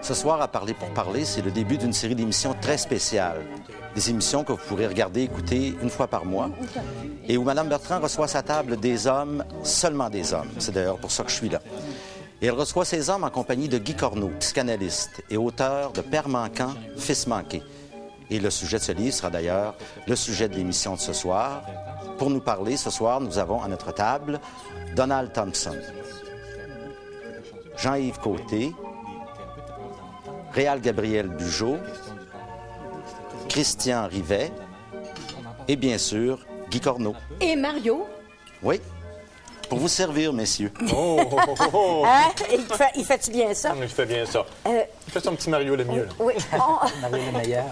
Ce soir, à Parler pour parler, c'est le début d'une série d'émissions très spéciales. Des émissions que vous pourrez regarder, écouter une fois par mois, et où Mme Bertrand reçoit à sa table des hommes, seulement des hommes. C'est d'ailleurs pour ça que je suis là. Et elle reçoit ces hommes en compagnie de Guy Corneau, psychanalyste et auteur de Père manquant, Fils manqué. Et le sujet de ce livre sera d'ailleurs le sujet de l'émission de ce soir. Pour nous parler, ce soir, nous avons à notre table Donald Thompson, Jean-Yves Côté, Réal Gabriel Bugeaud, Christian Rivet et bien sûr Guy Corneau. Et Mario. Oui, pour vous servir, messieurs. Oh, oh, oh, oh. Hein? Il fait-tu bien ça? Il fait bien ça. Il fait son petit Mario le mieux. Là. Oui. Mario le meilleur.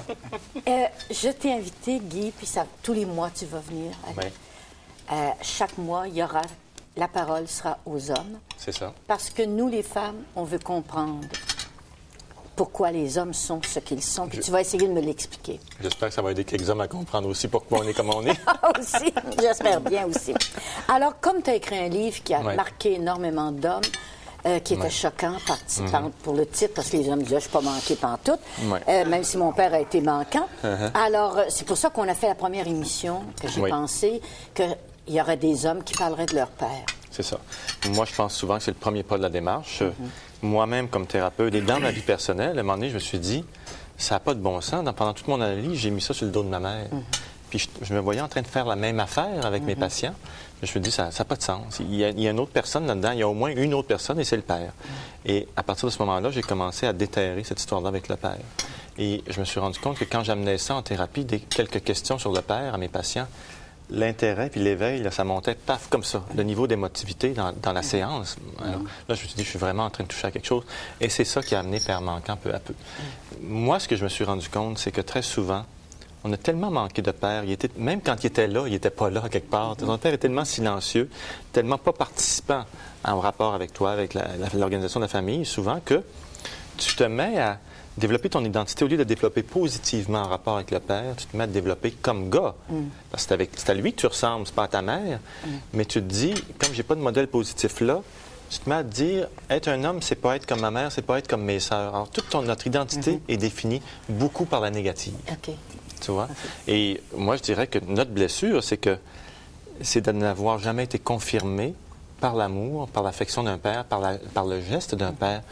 Je t'ai invité, Guy, puis ça, tous les mois, tu vas venir. Oui. Chaque mois, il y aura... La parole sera aux hommes. C'est ça. Parce que nous, les femmes, on veut comprendre pourquoi les hommes sont ce qu'ils sont. Puis tu vas essayer de me l'expliquer. J'espère que ça va aider quelques hommes à comprendre aussi pourquoi on est comme on est. Aussi, j'espère bien aussi. Alors, comme tu as écrit un livre qui a marqué énormément d'hommes, qui était choquant pour le titre, parce que les hommes disaient « je ne suis pas manqué pantoute même si mon père a été manquant. Alors, c'est pour ça qu'on a fait la première émission, que j'ai pensé qu'il y aurait des hommes qui parleraient de leur père. C'est ça. Moi, je pense souvent que c'est le premier pas de la démarche. Moi-même, comme thérapeute, et dans ma vie personnelle, à un moment donné, je me suis dit, ça n'a pas de bon sens. Pendant toute mon analyse, j'ai mis ça sur le dos de ma mère. Puis je me voyais en train de faire la même affaire avec mes patients. Je me suis dit, ça n'a pas de sens. Il y a une autre personne là-dedans, il y a au moins une autre personne, et c'est le père. Et à partir de ce moment-là, j'ai commencé à déterrer cette histoire-là avec le père. Et je me suis rendu compte que quand j'amenais ça en thérapie, quelques questions sur le père à mes patients, l'intérêt puis l'éveil, là, ça montait, paf, comme ça. Le niveau d'émotivité dans la séance. Alors, là, je me suis dit, je suis vraiment en train de toucher à quelque chose. Et c'est ça qui a amené Père manquant peu à peu. Moi, ce que je me suis rendu compte, c'est que très souvent, on a tellement manqué de père. Même quand il était là, il n'était pas là, quelque part. Ton père est tellement silencieux, tellement pas participant en rapport avec toi, avec l'organisation de la famille, souvent, que tu te mets à développer ton identité, au lieu de développer positivement en rapport avec le père, tu te mets à te développer comme gars. Parce que c'est à lui que tu ressembles, c'est pas à ta mère. Mais tu te dis, comme j'ai pas de modèle positif là, tu te mets à te dire, être un homme, c'est pas être comme ma mère, c'est pas être comme mes sœurs. Alors, toute notre identité est définie beaucoup par la négative. OK. Tu vois? Et moi, je dirais que notre blessure, c'est de n'avoir jamais été confirmé par l'amour, par l'affection d'un père, par le geste d'un père,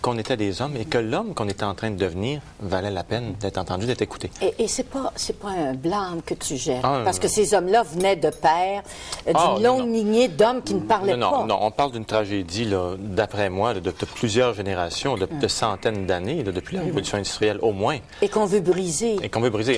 qu'on était des hommes et que l'homme qu'on était en train de devenir valait la peine d'être entendu, d'être écouté. Et c'est pas un blâme que tu jettes, parce que ces hommes-là venaient de pères, d'une longue lignée d'hommes qui ne parlaient pas. Non, on parle d'une tragédie, là, d'après moi, de plusieurs générations, de centaines d'années, depuis la Révolution industrielle au moins. Et qu'on veut briser.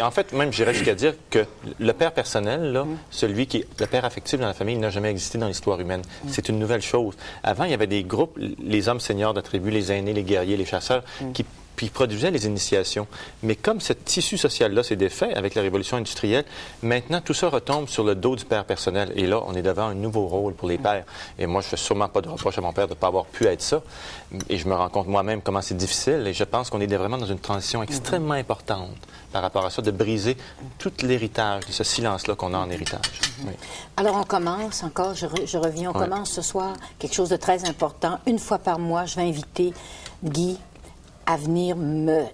En fait, même, j'irais jusqu'à dire que le père personnel, là, celui qui est le père affectif dans la famille, il n'a jamais existé dans l'histoire humaine. C'est une nouvelle chose. Avant, il y avait des groupes, les hommes seigneurs de tribu, les aînés, les guerriers, les chasseurs, qui produisaient les initiations. Mais comme ce tissu social-là s'est défait avec la révolution industrielle, maintenant, tout ça retombe sur le dos du père personnel. Et là, on est devant un nouveau rôle pour les pères. Et moi, je ne fais sûrement pas de reproche à mon père de ne pas avoir pu être ça. Et je me rends compte moi-même comment c'est difficile. Et je pense qu'on est vraiment dans une transition extrêmement importante par rapport à ça, de briser tout l'héritage, de ce silence-là qu'on a en héritage. Oui. Alors, on commence encore, je reviens, on commence ce soir quelque chose de très important. Une fois par mois, je vais inviter Guy à venir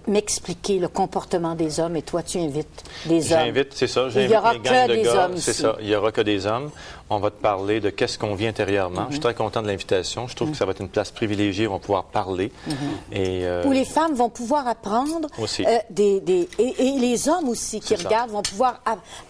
m'expliquer le comportement des hommes, et toi, tu invites des hommes. J'invite, c'est ça, Il n'y aura que des hommes c'est ici. ça, il n'y aura que des hommes. On va te parler de qu'est-ce qu'on vit intérieurement. Je suis très content de l'invitation. Je trouve que ça va être une place privilégiée, on va pouvoir parler. Et, où les femmes vont pouvoir apprendre, aussi. et les hommes aussi qui regardent vont pouvoir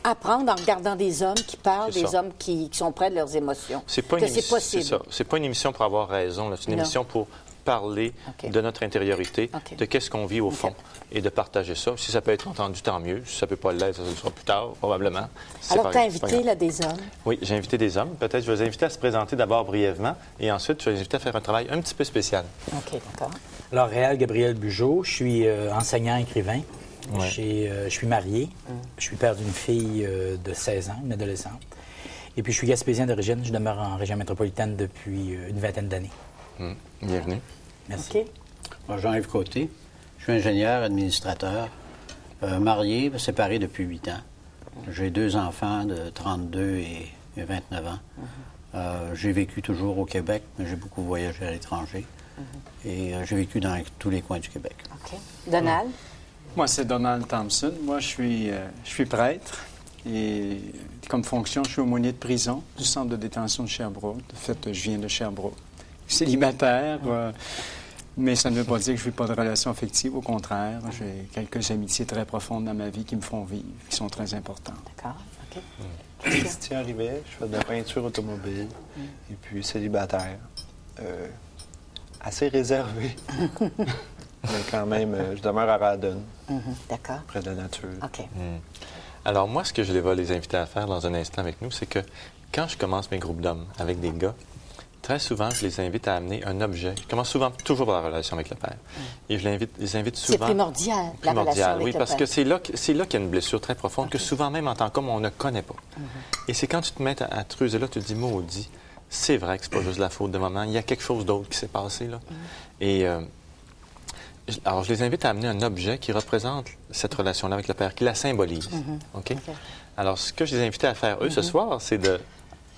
apprendre en regardant des hommes qui parlent, des hommes qui sont près de leurs émotions. C'est pas c'est pas une émission pour avoir raison, c'est une émission pour parler de notre intériorité, de qu'est-ce qu'on vit au fond, et de partager ça. Si ça peut être entendu, tant mieux. Si ça ne peut pas l'être, ça sera plus tard, probablement. Alors, tu as invité là, des hommes? Oui, j'ai invité des hommes. Peut-être je vais les inviter à se présenter d'abord brièvement, et ensuite, je vais les inviter à faire un travail un petit peu spécial. OK, d'accord. Alors, Réal Gabriel Bugeaud, je suis enseignant-écrivain. Je suis marié. Je suis père d'une fille de 16 ans, une adolescente. Et puis, je suis gaspésien d'origine. Je demeure en région métropolitaine depuis une vingtaine d'années. Bienvenue. Merci. OK. Moi, Jean-Yves Côté. Je suis ingénieur, administrateur, marié, séparé depuis 8 ans. J'ai 2 enfants de 32 et 29 ans. J'ai vécu toujours au Québec, mais j'ai beaucoup voyagé à l'étranger. Et j'ai vécu dans tous les coins du Québec. OK. Donald? Moi, c'est Donald Thompson. Moi, je suis prêtre et comme fonction, je suis aumônier de prison du centre de détention de Sherbrooke. En fait, je viens de Sherbrooke. Célibataire, mais ça ne veut pas dire que je n'ai pas de relation affective. Au contraire, j'ai quelques amitiés très profondes dans ma vie qui me font vivre, qui sont très importantes. D'accord. OK. Christian Rivet, je fais de la peinture automobile et puis célibataire. Assez réservé. Mais quand même, je demeure à Radon, D'accord. près de la nature. OK. Alors, moi, ce que je vais les inviter à faire dans un instant avec nous, c'est que quand je commence mes groupes d'hommes avec des gars, très souvent, je les invite à amener un objet. Je commence toujours par la relation avec le père. Et je les invite souvent... C'est primordial, la relation avec oui, le parce père. que c'est là qu'il y a une blessure très profonde que souvent, même en tant qu'homme, on ne connaît pas. Et c'est quand tu te mets à creuser là, tu te dis, maudit, c'est vrai que c'est pas juste la faute de maman, il y a quelque chose d'autre qui s'est passé là. Et... alors, je les invite à amener un objet qui représente cette relation-là avec le père, qui la symbolise. OK? Alors, ce que je les invite à faire, eux, ce soir, c'est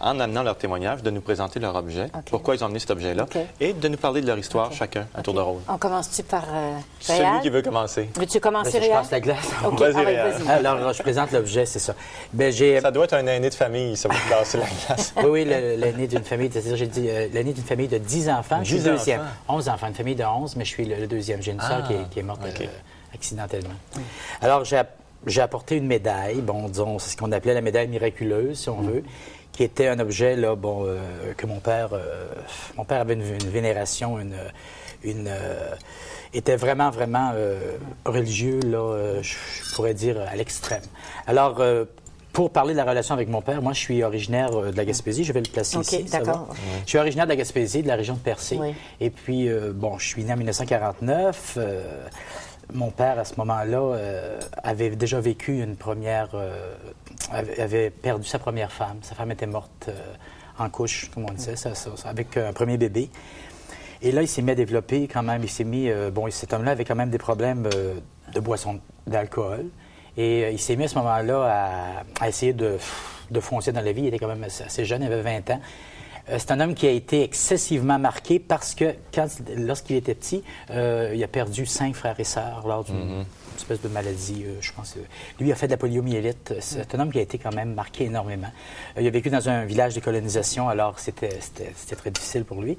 en amenant leur témoignage, de nous présenter leur objet, pourquoi ils ont amené cet objet-là, et de nous parler de leur histoire, chacun, à tour de rôle. On commence-tu par Celui Réal? qui veut commencer. Veux-tu commencer, Je Réal? passe la glace. OK, Vas-y, ah, Réal. vas-y. Alors, je présente l'objet, c'est ça. Ben, j'ai... Ça doit être un aîné de famille, ça, vous casser la glace. Oui, l'aîné d'une famille, c'est-à-dire, j'ai dit l'aîné d'une famille de 10 enfants. Je suis 10 le deuxième. enfants. 11 enfants, une famille de 11, mais je suis le deuxième. J'ai une sœur qui est morte OK. accidentellement. Alors, j'ai apporté une médaille, bon, disons, c'est ce qu'on appelait la médaille miraculeuse, si on veut, qui était un objet, là, bon, que mon père avait une vénération, était vraiment, vraiment religieux, là, je pourrais dire, à l'extrême. Alors, pour parler de la relation avec mon père, moi, je suis originaire de la Gaspésie. Je vais le placer OK, ici. Ça d'accord. va? Je suis originaire de la Gaspésie, de la région de Percé. Oui. Et puis, bon, je suis né en 1949. Mon père, à ce moment-là, avait déjà vécu une première... avait perdu sa première femme. Sa femme était morte en couche, comme on disait, avec un premier bébé. Et là, il s'est mis à développer quand même. Il s'est mis... bon, cet homme-là avait quand même des problèmes de boisson, d'alcool. Et il s'est mis à ce moment-là à essayer de foncer dans la vie. Il était quand même assez jeune, il avait 20 ans. C'est un homme qui a été excessivement marqué parce que lorsqu'il était petit, il a perdu 5 frères et sœurs lors d'une espèce de maladie, je pense. Lui a fait de la poliomyélite. C'est un homme qui a été quand même marqué énormément. Il a vécu dans un village de colonisation, alors c'était très difficile pour lui.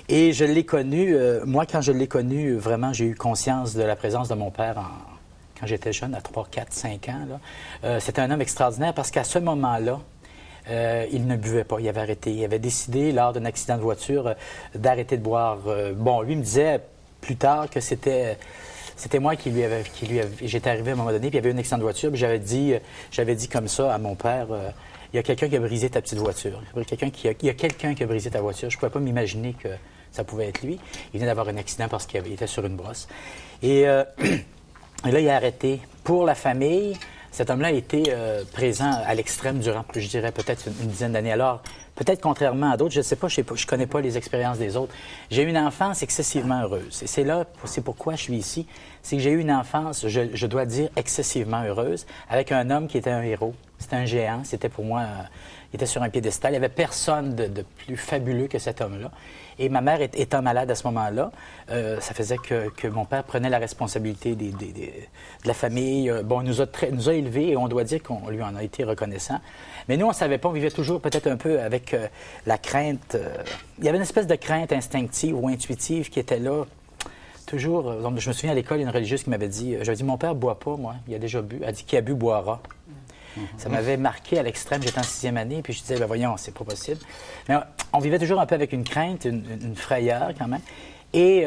Et je l'ai connu, moi quand je l'ai connu, vraiment j'ai eu conscience de la présence de mon père quand j'étais jeune, à 3, 4, 5 ans. C'était un homme extraordinaire parce qu'à ce moment-là, il ne buvait pas, il avait arrêté. Il avait décidé, lors d'un accident de voiture, d'arrêter de boire. Bon, lui me disait plus tard que c'était moi qui lui avais... J'étais arrivé à un moment donné, puis il y avait eu un accident de voiture, puis j'avais dit comme ça à mon père, il y a quelqu'un qui a brisé ta petite voiture. Il y a quelqu'un qui a brisé ta voiture. Je ne pouvais pas m'imaginer que ça pouvait être lui. Il venait d'avoir un accident parce qu'il était sur une brosse. Et là, il a arrêté. Pour la famille... Cet homme-là a été présent à l'extrême durant, je dirais, peut-être une dizaine d'années. Alors, peut-être contrairement à d'autres, je ne sais pas, je ne connais pas les expériences des autres. J'ai eu une enfance excessivement heureuse. Et c'est pourquoi je suis ici. C'est que j'ai eu une enfance, je dois dire, excessivement heureuse, avec un homme qui était un héros. C'était un géant. C'était pour moi, il était sur un piédestal. Il n'y avait personne de plus fabuleux que cet homme-là. Et ma mère étant malade à ce moment-là, ça faisait que mon père prenait la responsabilité de la famille. Bon, il nous a élevés et on doit dire qu'on lui en a été reconnaissant. Mais nous, on ne savait pas, on vivait toujours peut-être un peu avec la crainte. Il y avait une espèce de crainte instinctive ou intuitive qui était là. Toujours, je me souviens à l'école, il y a une religieuse qui m'avait dit, j'avais dit, mon père ne boit pas, moi, il a déjà bu. Elle a dit, qui a bu boira. Ça m'avait marqué à l'extrême. J'étais en 6e année, puis je disais, ben voyons, c'est pas possible. Mais on vivait toujours un peu avec une crainte, une frayeur quand même. Et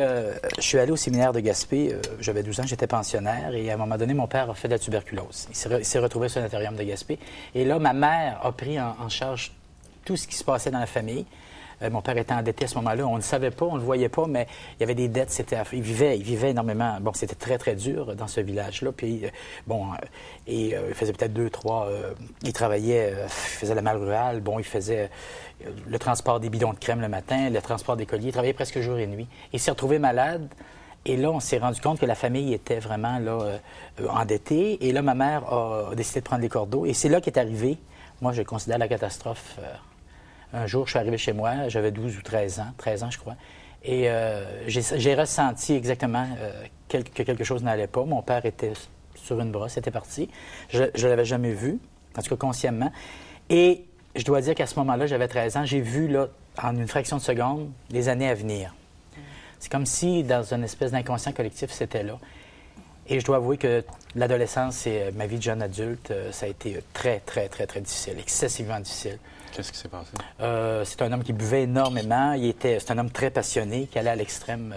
je suis allé au séminaire de Gaspé. J'avais 12 ans, j'étais pensionnaire. Et à un moment donné, mon père a fait de la tuberculose. Il s'est retrouvé sur l'anatorium de Gaspé. Et là, ma mère a pris en charge tout ce qui se passait dans la famille. Mon père était endetté à ce moment-là. On ne savait pas, on ne le voyait pas, mais il y avait des dettes. Il vivait énormément. Bon, c'était très, très dur dans ce village-là. Puis, il faisait peut-être 2, 3... il travaillait, il faisait la malle rurale. Bon, il faisait le transport des bidons de crème le matin, le transport des colliers. Il travaillait presque jour et nuit. Il s'est retrouvé malade. Et là, on s'est rendu compte que la famille était vraiment là, endettée. Et là, ma mère a décidé de prendre les cordeaux. Et c'est là qu'est arrivé, moi, je considère la catastrophe Un jour, je suis arrivé chez moi, j'avais 12 ou 13 ans, je crois. Et j'ai ressenti exactement que quelque chose n'allait pas. Mon père était sur une brosse, était parti. Je ne l'avais jamais vu, en tout cas consciemment. Et je dois dire qu'à ce moment-là, j'avais 13 ans, j'ai vu, là, en une fraction de seconde, les années à venir. C'est comme si, dans une espèce d'inconscient collectif, c'était là. Et je dois avouer que l'adolescence et ma vie de jeune adulte, ça a été très, très, très, très difficile, excessivement difficile. Qu'est-ce qui s'est passé? C'est un homme qui buvait énormément. C'est un homme très passionné, qui allait à l'extrême,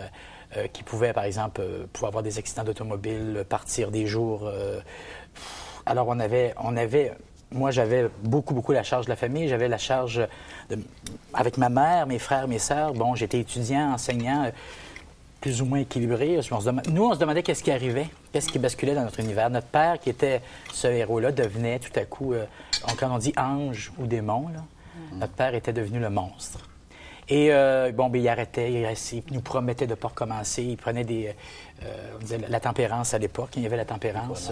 qui pouvait, par exemple, pouvoir avoir des accidents d'automobile, partir des jours. Alors, moi, j'avais beaucoup la charge de la famille. J'avais la charge avec ma mère, mes frères, mes sœurs. Bon, j'étais étudiant, enseignant, plus ou moins équilibré. Nous, on se demandait qu'est-ce qui arrivait, qu'est-ce qui basculait dans notre univers. Notre père, qui était ce héros-là, devenait tout à coup, quand on dit ange ou démon, là, notre père était devenu le monstre. Et il arrêtait, il nous promettait de ne pas recommencer. Il prenait on disait la tempérance à l'époque. Il y avait la tempérance.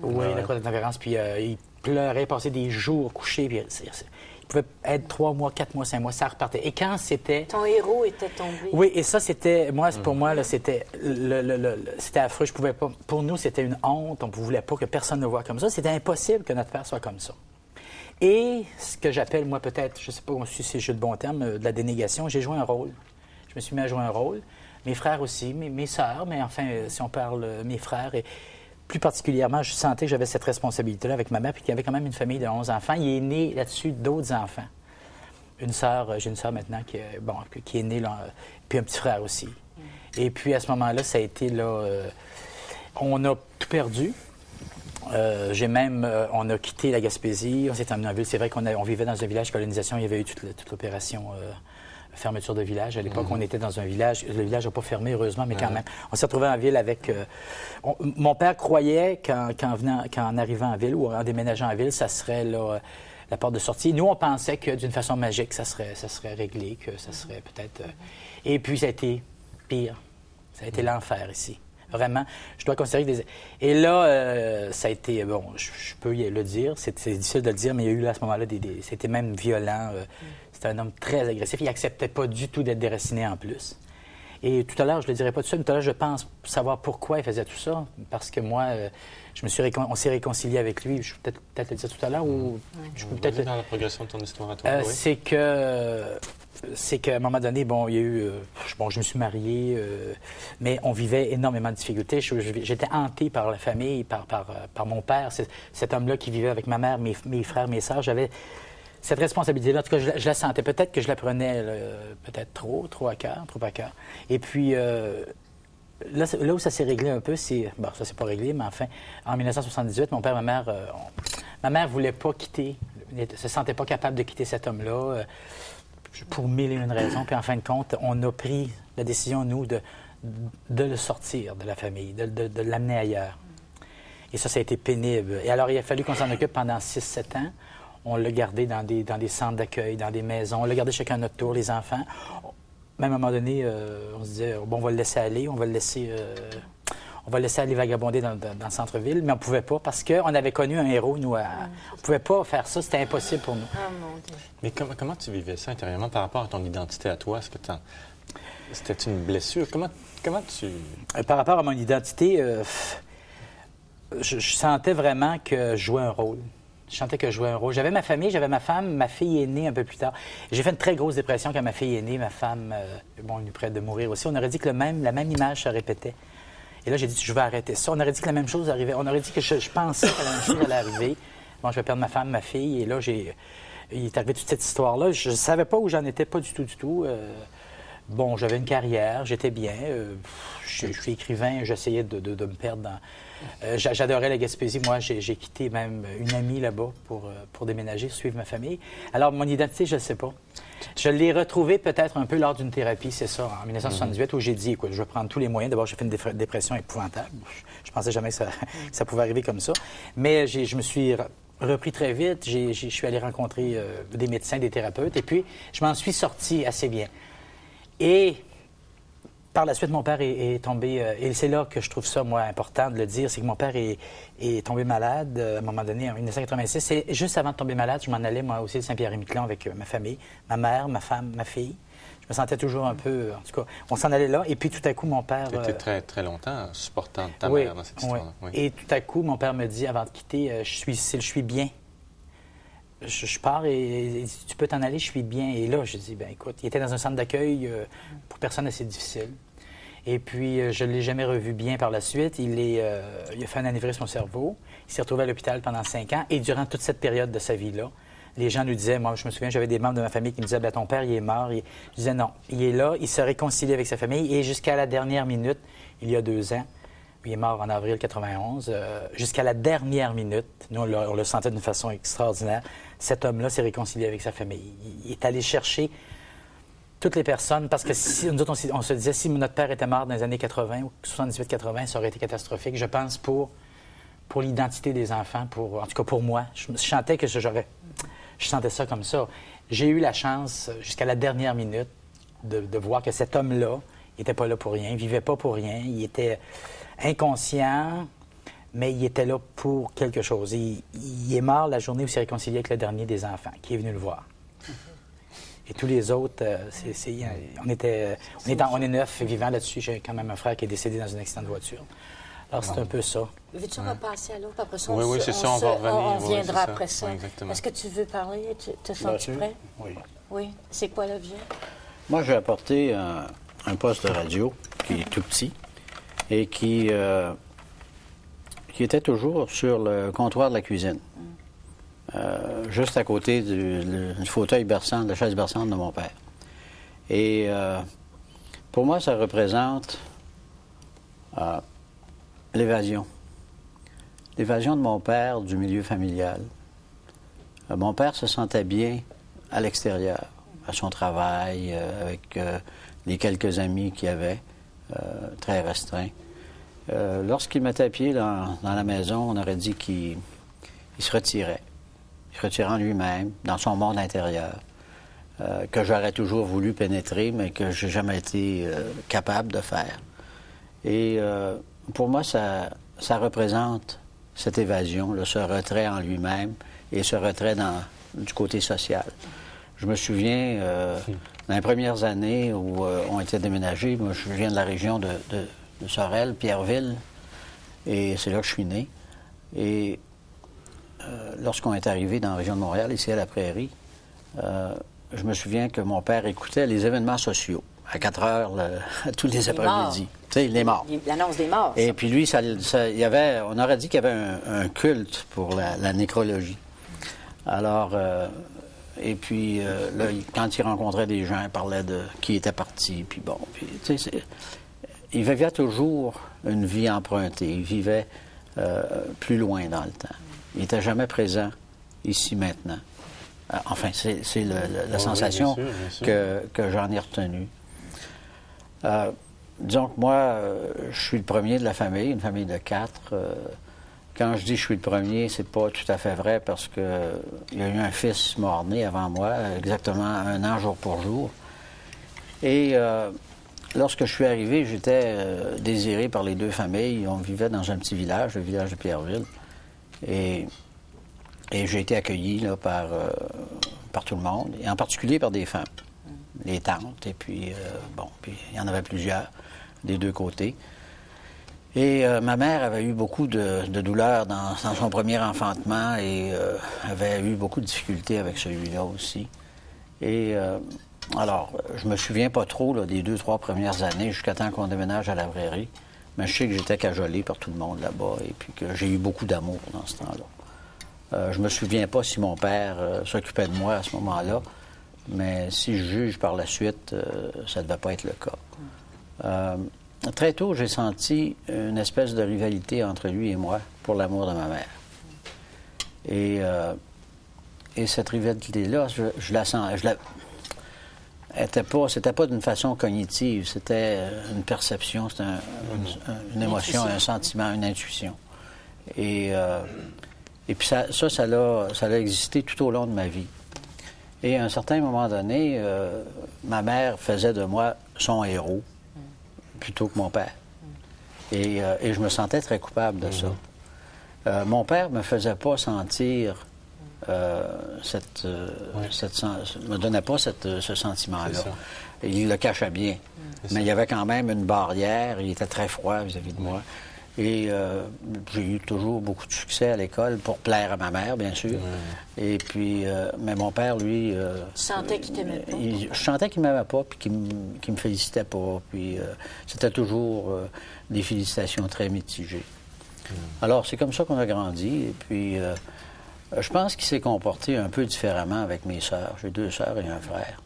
Oui, la croix de la tempérance. Puis il pleurait, passait des jours couchés. Puis, il pouvait être 3 mois, 4 mois, 5 mois, ça repartait. Et quand c'était... Ton héros était tombé. Oui, et ça, c'était... Pour moi, là, c'était... C'était affreux. Je pouvais pas... Pour nous, c'était une honte. On ne voulait pas que personne ne voie comme ça. C'était impossible que notre père soit comme ça. Et ce que j'appelle, moi, peut-être, je ne sais pas si c'est juste de bon terme, de la dénégation, j'ai joué un rôle. Je me suis mis à jouer un rôle. Mes frères aussi, mes sœurs, mais enfin, si on parle, mes frères. Et plus particulièrement, je sentais que j'avais cette responsabilité-là avec ma mère, puis qu'il y avait quand même une famille de 11 enfants. Il est né là-dessus d'autres enfants. J'ai une sœur maintenant qui est née, là, puis un petit frère aussi. Et puis à ce moment-là, ça a été, là, on a tout perdu. On a quitté la Gaspésie, on s'est emmené en ville. C'est vrai qu'on vivait dans un village colonisation, il y avait eu toute l'opération fermeture de village. À l'époque, on était dans un village, le village n'a pas fermé, heureusement, mais quand même. On s'est retrouvé en ville avec... mon père croyait qu'en arrivant en ville ou en déménageant en ville, ça serait là, la porte de sortie. Nous, on pensait que d'une façon magique, ça serait réglé, que ça serait peut-être... Et puis, ça a été pire. Ça a été l'enfer ici. Vraiment, je dois considérer que Et là, ça a été... Bon, je peux le dire, c'est difficile de le dire, mais il y a eu là, à ce moment-là, c'était même violent. C'était un homme très agressif. Il n'acceptait pas du tout d'être déraciné en plus. Et tout à l'heure, je ne le dirai pas tout ça, mais tout à l'heure, je pense savoir pourquoi il faisait tout ça. Parce que moi, on s'est réconcilié avec lui. Je peux peut-être le dire tout à l'heure ou... Je peux peut-être... Dans la progression de ton histoire à toi, oui. C'est qu'à un moment donné, il y a eu... je me suis marié, mais on vivait énormément de difficultés. J'étais hanté par la famille, par mon père. Cet homme-là qui vivait avec ma mère, mes frères, mes sœurs. J'avais cette responsabilité-là. En tout cas, je la sentais. Peut-être que je la prenais peut-être trop à cœur. Et puis, là où ça s'est réglé un peu, c'est... Bon, ça s'est pas réglé, mais enfin, en 1978, mon père et ma mère voulaient pas quitter, ne se sentait pas capable de quitter cet homme-là pour 1001 raisons. Puis en fin de compte, on a pris la décision, nous, de le sortir de la famille, de l'amener ailleurs. Et ça a été pénible. Et alors, il a fallu qu'on s'en occupe pendant 6-7 ans. On l'a gardé dans des centres d'accueil, dans des maisons. On l'a gardé chacun à notre tour, les enfants. Même à un moment donné, on se disait, on va le laisser aller, on va le laisser aller vagabonder dans le centre-ville, mais on ne pouvait pas parce qu'on avait connu un héros, nous. On ne pouvait pas faire ça, c'était impossible pour nous. Ah, mon Dieu. Mais comment tu vivais ça intérieurement par rapport à ton identité à toi? Est-ce que c'était une blessure? Comment tu... Par rapport à mon identité, je sentais vraiment que je jouais un rôle. J'avais ma famille, j'avais ma femme, ma fille est née un peu plus tard. J'ai fait une très grosse dépression quand ma fille est née. Ma femme, elle est près de mourir aussi. On aurait dit que la même image se répétait. Et là, j'ai dit, je vais arrêter ça. On aurait dit que la même chose arrivait. On aurait dit que je pensais que la même chose allait arriver. Bon, je vais perdre ma femme, ma fille. Et là, il est arrivé toute cette histoire-là. Je ne savais pas où j'en étais, pas du tout. Bon, j'avais une carrière, j'étais bien. Je suis écrivain, j'essayais de me perdre dans... J'adorais la Gaspésie. Moi, j'ai quitté même une amie là-bas pour déménager, suivre ma famille. Alors, mon identité, je ne sais pas. Je l'ai retrouvée peut-être un peu lors d'une thérapie, c'est ça, en 1978, où j'ai dit, écoute, je vais prendre tous les moyens. D'abord, j'ai fait une dépression épouvantable. Je pensais jamais que ça pouvait arriver comme ça. Mais je me suis repris très vite. Je suis allé rencontrer des médecins, des thérapeutes, et puis je m'en suis sorti assez bien. Et Par la suite, mon père est tombé, et c'est là que je trouve ça, moi, important de le dire, c'est que mon père est tombé malade à un moment donné, en 1986. Et juste avant de tomber malade, je m'en allais, moi aussi, de Saint-Pierre-et-Miquelon avec ma famille, ma mère, ma femme, ma fille. Je me sentais toujours un peu... En tout cas, on s'en allait là, et puis tout à coup, mon père... Tu étais très, très longtemps supportant ta mère dans cette histoire-là. Oui. Et tout à coup, mon père me dit, avant de quitter, je suis bien. Je pars et tu peux t'en aller, je suis bien. Et là, je dis, ben écoute, il était dans un centre d'accueil pour personnes assez difficiles. Et puis, je ne l'ai jamais revu bien par la suite. Il a fait un anévrisme au cerveau. Il s'est retrouvé à l'hôpital pendant 5 ans. Et durant toute cette période de sa vie-là, les gens nous disaient, moi, je me souviens, j'avais des membres de ma famille qui me disaient, ben ton père, il est mort. Je disais, non, il est là, il se réconcilie avec sa famille. Et jusqu'à la dernière minute, il y a 2 ans, il est mort en avril 91. Jusqu'à la dernière minute, nous, on le sentait d'une façon extraordinaire, cet homme-là s'est réconcilié avec sa famille. Il est allé chercher toutes les personnes, parce que si nous autres, on se disait, si notre père était mort dans les années 80 ou 78-80, ça aurait été catastrophique, je pense, pour l'identité des enfants, en tout cas pour moi. Je sentais que je sentais ça comme ça. J'ai eu la chance, jusqu'à la dernière minute, de voir que cet homme-là, il n'était pas là pour rien, il ne vivait pas pour rien, il était inconscient, mais il était là pour quelque chose. Il est mort la journée où il s'est réconcilié avec le dernier des enfants, qui est venu le voir. Et tous les autres, on est 9 vivants là-dessus. J'ai quand même un frère qui est décédé dans un accident de voiture. Alors, c'est un peu ça. Veux-tu repasser à l'autre? Après ça, oui, c'est ça, on va revenir. On reviendra après ça. Oui, exactement. Est-ce que tu veux parler? Te sens-tu prêt? Oui. Oui. C'est quoi l'objet? Moi, j'ai apporté un poste de radio qui est tout petit et qui était toujours sur le comptoir de la cuisine. Juste à côté du fauteuil berçant, de la chaise berçante de mon père. Et pour moi, ça représente l'évasion. L'évasion de mon père du milieu familial. Mon père se sentait bien à l'extérieur, à son travail, avec les quelques amis qu'il avait, très restreints. Lorsqu'il mettait pied dans la maison, on aurait dit qu'il se retirait. Il se retirait en lui-même, dans son monde intérieur, que j'aurais toujours voulu pénétrer, mais que je n'ai jamais été capable de faire. Et pour moi, ça représente cette évasion, là, ce retrait en lui-même et ce retrait du côté social. Je me souviens, dans les premières années où on était déménagés, moi je viens de la région de Sorel, Pierreville, et c'est là que je suis né. Et lorsqu'on est arrivé dans la région de Montréal, ici à la Prairie, je me souviens que mon père écoutait les événements sociaux à 4 heures tous les après-midi. Tu sais, les morts. L'annonce des morts. Et puis lui, on aurait dit qu'il y avait un culte pour la nécrologie. Alors, et puis là, quand il rencontrait des gens, il parlait de qui était parti, puis bon, puis tu sais, il vivait toujours une vie empruntée. Il vivait plus loin dans le temps. Il n'était jamais présent ici, maintenant. Enfin, c'est la sensation bien sûr. Que j'en ai retenue. Disons que moi, je suis le premier de la famille, une famille de 4. Quand je dis je suis le premier, c'est pas tout à fait vrai parce qu'il y a eu un fils mort-né avant moi, exactement 1 an jour pour jour. Et lorsque je suis arrivé, j'étais désiré par les 2 familles. On vivait dans un petit village, le village de Pierreville. Et j'ai été accueilli là, par tout le monde, et en particulier par des femmes, les tantes, et puis, puis il y en avait plusieurs des 2 côtés. Et ma mère avait eu beaucoup de douleurs dans son premier enfantement et avait eu beaucoup de difficultés avec celui-là aussi. Et alors, je me souviens pas trop là, des 2-3 premières années jusqu'à temps qu'on déménage à la Prairie, mais je sais que j'étais cajolé par tout le monde là-bas et puis que j'ai eu beaucoup d'amour dans ce temps-là. Je me souviens pas si mon père s'occupait de moi à ce moment-là, mais si je juge par la suite, ça ne devait pas être le cas. Très tôt, j'ai senti une espèce de rivalité entre lui et moi pour l'amour de ma mère. Et cette rivalité-là, je la sens. C'était pas d'une façon cognitive, c'était une perception, c'était une émotion, un sentiment, une intuition. Et puis ça a existé tout au long de ma vie. Et à un certain moment donné, ma mère faisait de moi son héros. plutôt que mon père. Et je me sentais très coupable de ça. Mon père me faisait pas sentir me donnait pas ce sentiment-là. Il le cachait bien. Mais il y avait quand même une barrière. Il était très froid vis-à-vis de moi. Et j'ai eu toujours beaucoup de succès à l'école pour plaire à ma mère, bien sûr. Et puis, mais mon père, lui... Tu sentais qu'il t'aimait pas? Je sentais qu'il m'aimait pas, puis qu'il me félicitait pas. Puis c'était toujours des félicitations très mitigées. Alors, c'est comme ça qu'on a grandi. Et puis, je pense qu'il s'est comporté un peu différemment avec mes sœurs. J'ai 2 sœurs et un frère.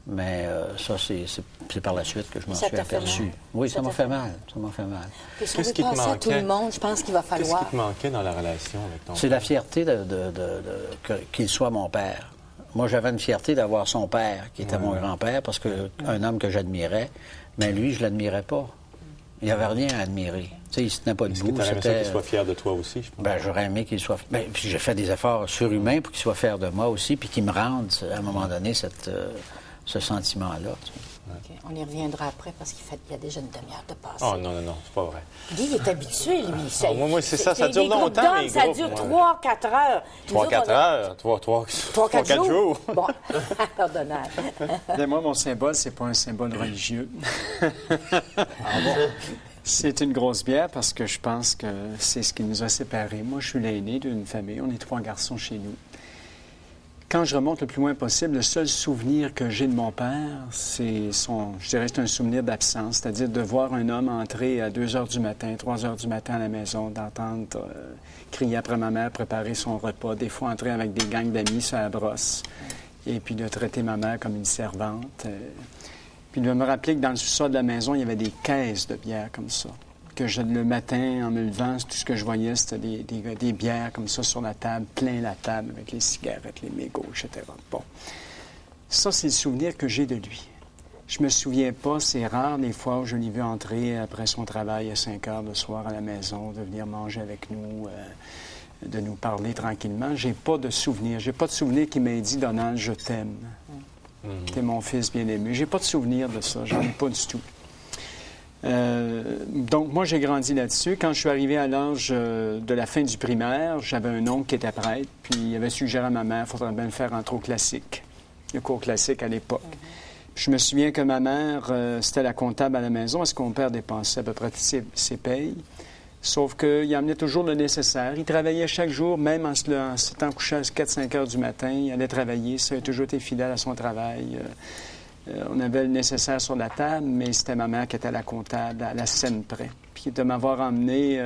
Mais ça, c'est par la suite que je m'en suis aperçu. Oui, ça m'a fait mal. Ça m'a fait mal. Qu'est-ce qui te manquait? À tout le monde, je pense qu'il va falloir... Qu'est-ce qui te manquait dans la relation avec ton père? C'est la fierté qu'il soit mon père. Moi, j'avais une fierté d'avoir son père, qui était mon grand-père, parce qu'un homme que j'admirais, mais lui, je l'admirais pas. Il n'y avait rien à admirer. Tu sais, il ne se tenait pas debout. Est-ce que tu aurais aimé ça qu'il soit fier de toi aussi, je pense? Bien, j'aurais aimé qu'il soit... Bien, puis j'ai fait des efforts surhumains pour qu'il soit fier de moi aussi, puis qu'il me rende, à un moment donné, ce sentiment-là. Tu sais. Okay. On y reviendra après parce qu'il y a déjà une demi-heure de passé. Oh non, c'est pas vrai. Guy, il est habitué, lui. Moi, c'est ça dure longtemps, mes ça dure 3-4 heures. 3-4 heures? 3-4 jours? Bon, pardonnable. Mais moi, mon symbole, c'est pas un symbole religieux. C'est une grosse bière parce que je pense que c'est ce qui nous a séparés. Moi, je suis l'aîné d'une famille. On est 3 garçons chez nous. Quand je remonte le plus loin possible, le seul souvenir que j'ai de mon père, c'est un souvenir d'absence, c'est-à-dire de voir un homme entrer à 2 heures du matin, 3 heures du matin à la maison, d'entendre crier après ma mère, préparer son repas, des fois entrer avec des gangs d'amis sur la brosse, et puis de traiter ma mère comme une servante. Puis de me rappeler que dans le sous-sol de la maison, il y avait des caisses de bière comme ça. Que le matin, en me levant, tout ce que je voyais, c'était des bières comme ça sur la table, plein la table avec les cigarettes, les mégots, etc. Bon. Ça, c'est le souvenir que j'ai de lui. Je me souviens pas, c'est rare les fois où je l'ai vu entrer après son travail à 5 heures le soir à la maison, de venir manger avec nous, de nous parler tranquillement. J'ai pas de souvenir. J'ai pas de souvenir qui m'ait dit « Donald, je t'aime. T'es mon fils bien-aimé. » J'ai pas de souvenir de ça. J'en ai pas du tout. Donc, moi, j'ai grandi là-dessus. Quand je suis arrivé à l'âge de la fin du primaire, j'avais un oncle qui était prêtre, puis il avait suggéré à ma mère, il faudrait bien le faire entrer au classique, le cours classique à l'époque. Puis je me souviens que ma mère, c'était la comptable à la maison, parce que mon père dépensait à peu près ses payes. Sauf qu'il amenait toujours le nécessaire. Il travaillait chaque jour, même en s'étant couché à 4-5 heures du matin. Il allait travailler. Ça, il a toujours été fidèle à son travail. On avait le nécessaire sur la table, mais c'était ma mère qui était la comptable, à la scène près. Puis de m'avoir emmené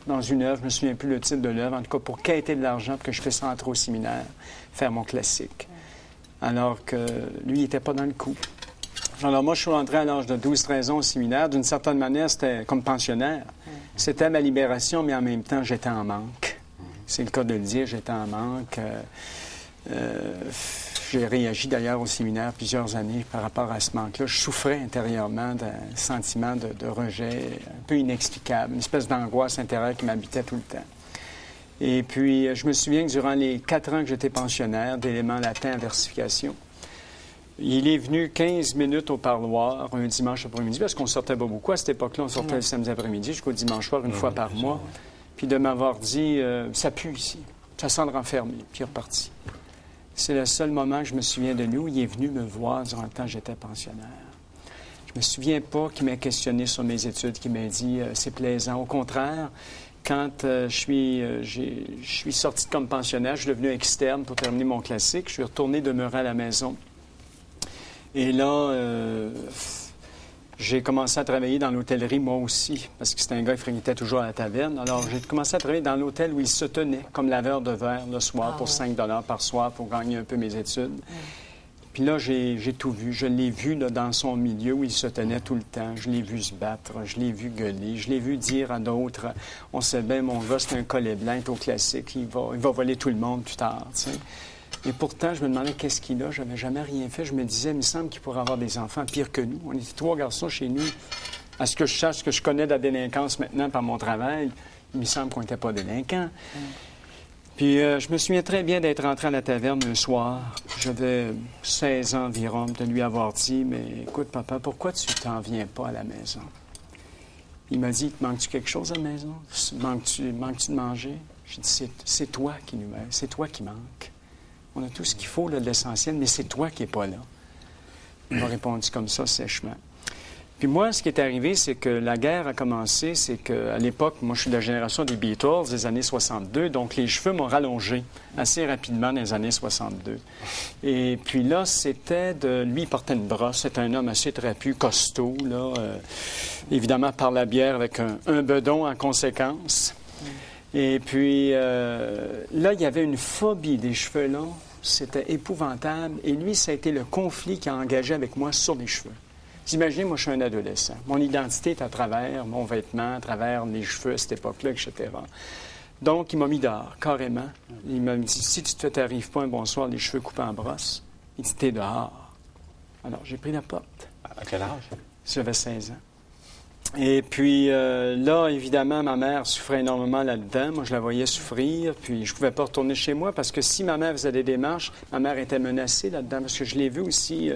dans une œuvre, je ne me souviens plus le titre de l'œuvre, en tout cas pour quêter de l'argent, pour que je fasse entrer au séminaire, faire mon classique. Alors que lui, il n'était pas dans le coup. Alors moi, je suis rentré à l'âge de 12-13 ans au séminaire. D'une certaine manière, c'était comme pensionnaire. C'était ma libération, mais en même temps, j'étais en manque. C'est le cas de le dire, j'étais en manque. J'ai réagi d'ailleurs au séminaire plusieurs années par rapport à ce manque-là. Je souffrais intérieurement d'un sentiment de rejet un peu inexplicable, une espèce d'angoisse intérieure qui m'habitait tout le temps. Et puis, je me souviens que durant les 4 ans que j'étais pensionnaire d'éléments latins à versification, il est venu 15 minutes au parloir un dimanche après-midi, parce qu'on sortait pas beaucoup. À cette époque-là, on sortait le samedi après-midi jusqu'au dimanche soir, une fois par mois. Puis de m'avoir dit « ça pue ici, ça sent le renfermé », puis il est reparti. C'est le seul moment que je me souviens de lui où il est venu me voir durant le temps que j'étais pensionnaire. Je me souviens pas qu'il m'ait questionné sur mes études, qu'il m'ait dit c'est plaisant. Au contraire, quand je suis sorti comme pensionnaire, je suis devenu externe pour terminer mon classique. Je suis retourné demeurer à la maison. Et là, j'ai commencé à travailler dans l'hôtellerie, moi aussi, parce que c'était un gars qui fréquentait toujours à la taverne. Alors, j'ai commencé à travailler dans l'hôtel où il se tenait comme laveur de verre le soir pour 5 $ par soir pour gagner un peu mes études. Puis là, j'ai tout vu. Je l'ai vu là, dans son milieu où il se tenait tout le temps. Je l'ai vu se battre, je l'ai vu gueuler, je l'ai vu dire à d'autres « On sait bien, mon gars, c'est un collet blanc, il est au classique, il va voler tout le monde plus tard. » Et pourtant, je me demandais qu'est-ce qu'il a. Je n'avais jamais rien fait. Je me disais, il me semble qu'il pourrait avoir des enfants pires que nous. On était 3 garçons chez nous. À ce que je sache, ce que je connais de la délinquance maintenant par mon travail, il me semble qu'on n'était pas délinquants. Puis je me souviens très bien d'être rentré à la taverne un soir. J'avais 16 ans environ, de lui avoir dit, « Mais écoute, papa, pourquoi tu t'en viens pas à la maison? » Il m'a dit, « Manques-tu quelque chose à la maison? Manques-tu de manger? » J'ai dit, « C'est toi qui nous manque, c'est toi qui manque. On a tout ce qu'il faut, là, de l'essentiel, mais c'est toi qui n'es pas là. » Il m'a répondu comme ça, sèchement. Puis moi, ce qui est arrivé, c'est que la guerre a commencé, c'est qu'à l'époque, moi, je suis de la génération des Beatles des années 62, donc les cheveux m'ont rallongé assez rapidement dans les années 62. Et puis là, lui, il portait une brosse, c'était un homme assez trapu, costaud, là, évidemment par la bière avec un bedon en conséquence. Et puis là, il y avait une phobie des cheveux longs, c'était épouvantable, et lui, ça a été le conflit qui a engagé avec moi sur les cheveux. Vous imaginez, moi, je suis un adolescent. Mon identité est à travers mon vêtement, à travers les cheveux à cette époque-là, etc. Donc, il m'a mis dehors, carrément. Il m'a dit, si tu ne t'arrives pas un bonsoir, les cheveux coupés en brosse, il dit, t'es dehors. Alors, j'ai pris la porte. À quel âge? J'avais 16 ans. Et puis là, évidemment, ma mère souffrait énormément là-dedans. Moi, je la voyais souffrir, puis je ne pouvais pas retourner chez moi parce que si ma mère faisait des démarches, ma mère était menacée là-dedans parce que je l'ai vu aussi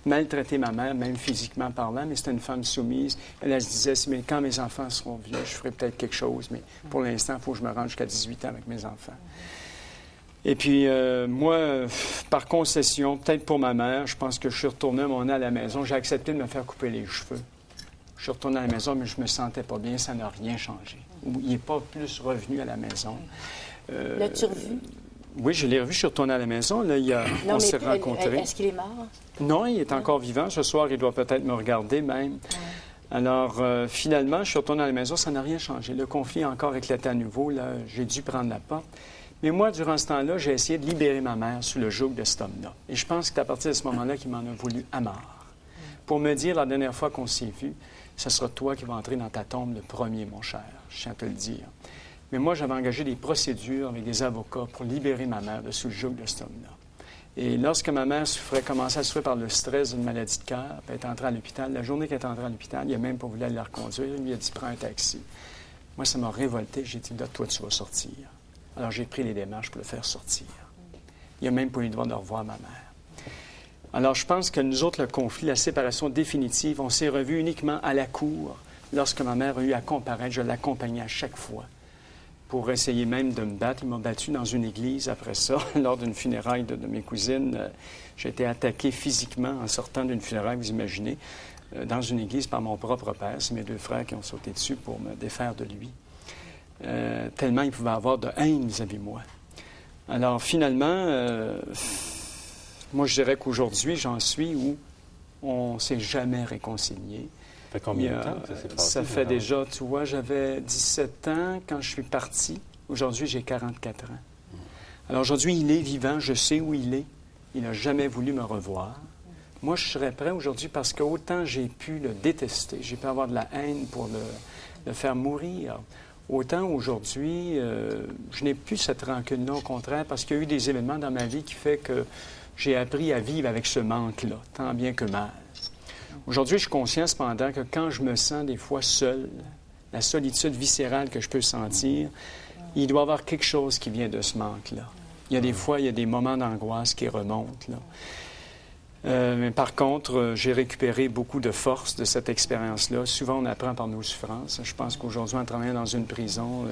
maltraiter ma mère, même physiquement parlant, mais c'était une femme soumise. Elle se disait, mais quand mes enfants seront vieux, je ferai peut-être quelque chose, mais pour l'instant, il faut que je me rende jusqu'à 18 ans avec mes enfants. Et puis, moi, par concession, peut-être pour ma mère, je pense que je suis retourné à la maison. J'ai accepté de me faire couper les cheveux. Je suis retourné à la maison, mais je me sentais pas bien. Ça n'a rien changé. Il n'est pas plus revenu à la maison. L'as-tu revu? Oui, je l'ai revu. Je suis retourné à la maison. Là, on s'est rencontrés. Est-ce qu'il est mort? Non, il est encore vivant. Ce soir, il doit peut-être me regarder même. Alors, finalement, je suis retourné à la maison. Ça n'a rien changé. Le conflit a encore éclaté à nouveau. Là, j'ai dû prendre la porte. Mais moi, durant ce temps-là, j'ai essayé de libérer ma mère sous le joug de cet homme-là. Et je pense que c'est à partir de ce moment-là qu'il m'en a voulu à mort. Pour me dire, la dernière fois qu'on s'est vu, ce sera toi qui vas entrer dans ta tombe le premier, mon cher. Je tiens à te le dire. Mais moi, j'avais engagé des procédures avec des avocats pour libérer ma mère de sous le joug de cet homme-là. Et lorsque ma mère commençait à souffrir par le stress d'une maladie de cœur, puis elle est entrée à l'hôpital, la journée qu'elle est entrée à l'hôpital, il n'a même pas voulu aller la reconduire. Il lui a dit, prends un taxi. Moi, ça m'a révolté. J'ai dit, là, toi, tu vas sortir. Alors, j'ai pris les démarches pour le faire sortir. Il n'a même pas eu le droit de revoir ma mère. Alors, je pense que nous autres, le conflit, la séparation définitive, on s'est revus uniquement à la cour. Lorsque ma mère a eu à comparaître, je l'accompagnais à chaque fois pour essayer même de me battre. Il m'a battu dans une église après ça, lors d'une funéraille de mes cousines. J'ai été attaqué physiquement en sortant d'une funéraille, vous imaginez, dans une église par mon propre père. C'est mes deux frères qui ont sauté dessus pour me défaire de lui. Tellement il pouvait avoir de haine vis-à-vis de moi. Alors, finalement... moi, je dirais qu'aujourd'hui, j'en suis où on ne s'est jamais réconcilié. Ça fait combien de temps que ça s'est passé? Ça fait déjà, tu vois, j'avais 17 ans quand je suis parti. Aujourd'hui, j'ai 44 ans. Alors aujourd'hui, il est vivant, je sais où il est. Il n'a jamais voulu me revoir. Moi, je serais prêt aujourd'hui parce qu'autant j'ai pu le détester, j'ai pu avoir de la haine pour le faire mourir. Autant aujourd'hui, je n'ai plus cette rancune-là, au contraire, parce qu'il y a eu des événements dans ma vie qui font que j'ai appris à vivre avec ce manque-là, tant bien que mal. Aujourd'hui, je suis conscient cependant que quand je me sens des fois seul, la solitude viscérale que je peux sentir, il doit y avoir quelque chose qui vient de ce manque-là. Il y a des fois, il y a des moments d'angoisse qui remontent, là. Mais par contre, j'ai récupéré beaucoup de force de cette expérience-là. Souvent, on apprend par nos souffrances. Je pense qu'aujourd'hui, en travaillant dans une prison,